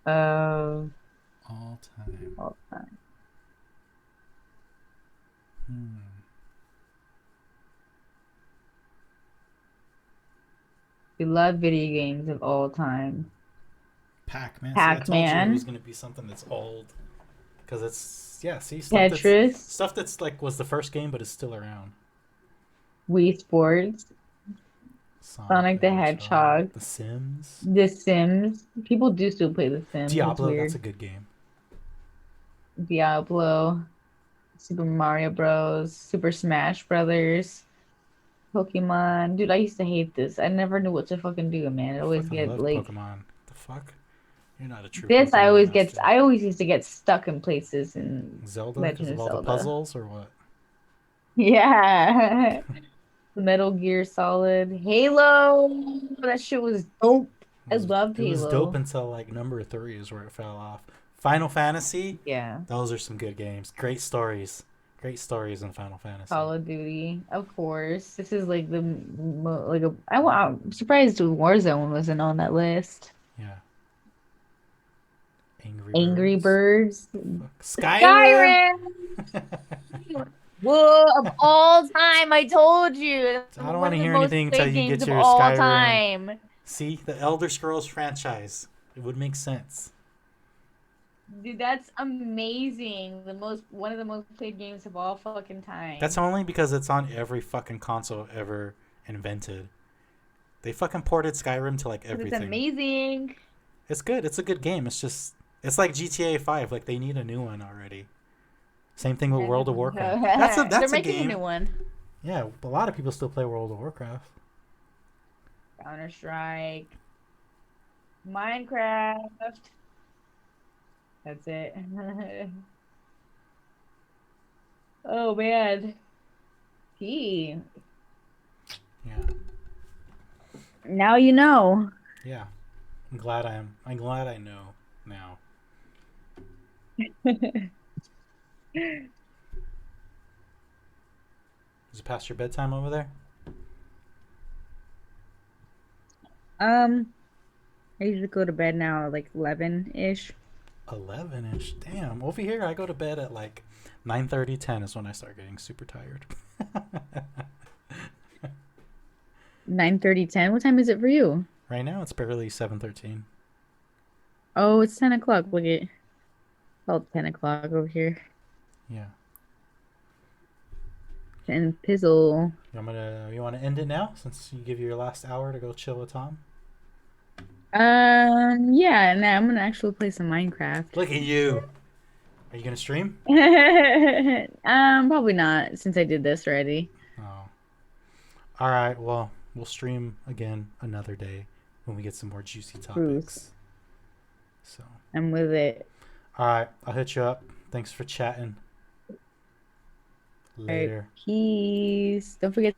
Uh, All time. all time. Hmm. We love video games of all time. Pac-Man. See, I told you it was Pac-Man, gonna be something that's old, because it's yeah. See, Tetris, stuff that's like was the first game, but is still around. Wii Sports, Sonic Sonic the the Hedgehog, Hedgehog, The Sims, The Sims. People do still play The Sims. It's Diablo. That's a weird. good game. Diablo, Super Mario Bros, Super Smash Brothers, Pokemon. Dude, I used to hate this. I never knew what to fucking do, man. I I always fucking get loved like Pokemon. The fuck? You're not a true this. I Pokemon always get. master. I always used to get stuck in places in Zelda, because Legend of of all the Zelda. puzzles, or what? Yeah. Metal Gear Solid, Halo. That shit was dope. I loved It was dope Halo. until like number 3 is where it fell off. Final Fantasy, Yeah. those are some good games. Great stories in Final Fantasy. Call of Duty, of course. This is like like a. I'm surprised Warzone wasn't on that list. Yeah. Angry Angry Birds. Birds, Fuck. Skyrim. Skyrim. Whoa, of all time, I told you, I don't one want of to the hear most anything until played you games get of your all Skyrim. time. See, the Elder Scrolls franchise. It would make sense. Dude, that's amazing. One of the most played games of all fucking That's time. only because it's on every fucking console ever invented. They fucking ported Skyrim to like Because it's everything. amazing. It's good. It's a good game. It's just it's like GTA 5. Like they need a new one already. Same thing with World of Warcraft. They're That's a making a game. new one. Yeah, a lot of people still play World of Warcraft. Counter-Strike, Minecraft. That's it. Oh man. Gee. Yeah. Now you know. Yeah. I'm glad I know now. Is it past your bedtime over there? Um, I usually go to bed now at like 11-ish. 11ish. Damn. Over here I go to bed at like 9:30, 10 is when I start getting super tired. 9:30, 10. What time is it for you? Right now it's barely 7:13. Oh, it's 10 o'clock. Look at well, 10 o'clock over here. Yeah. 10 pizzle. You want to end it now since you give your last hour to go chill with Tom? Yeah, and I'm gonna actually play some Minecraft. Look at you. Are you going to stream? Probably not since I did this already. Oh. All right. Well, we'll stream again another day when we get some more juicy Bruce, topics. So, I'm with it. all right. I'll hit you up. Thanks for chatting. All right, Later. peace. Don't forget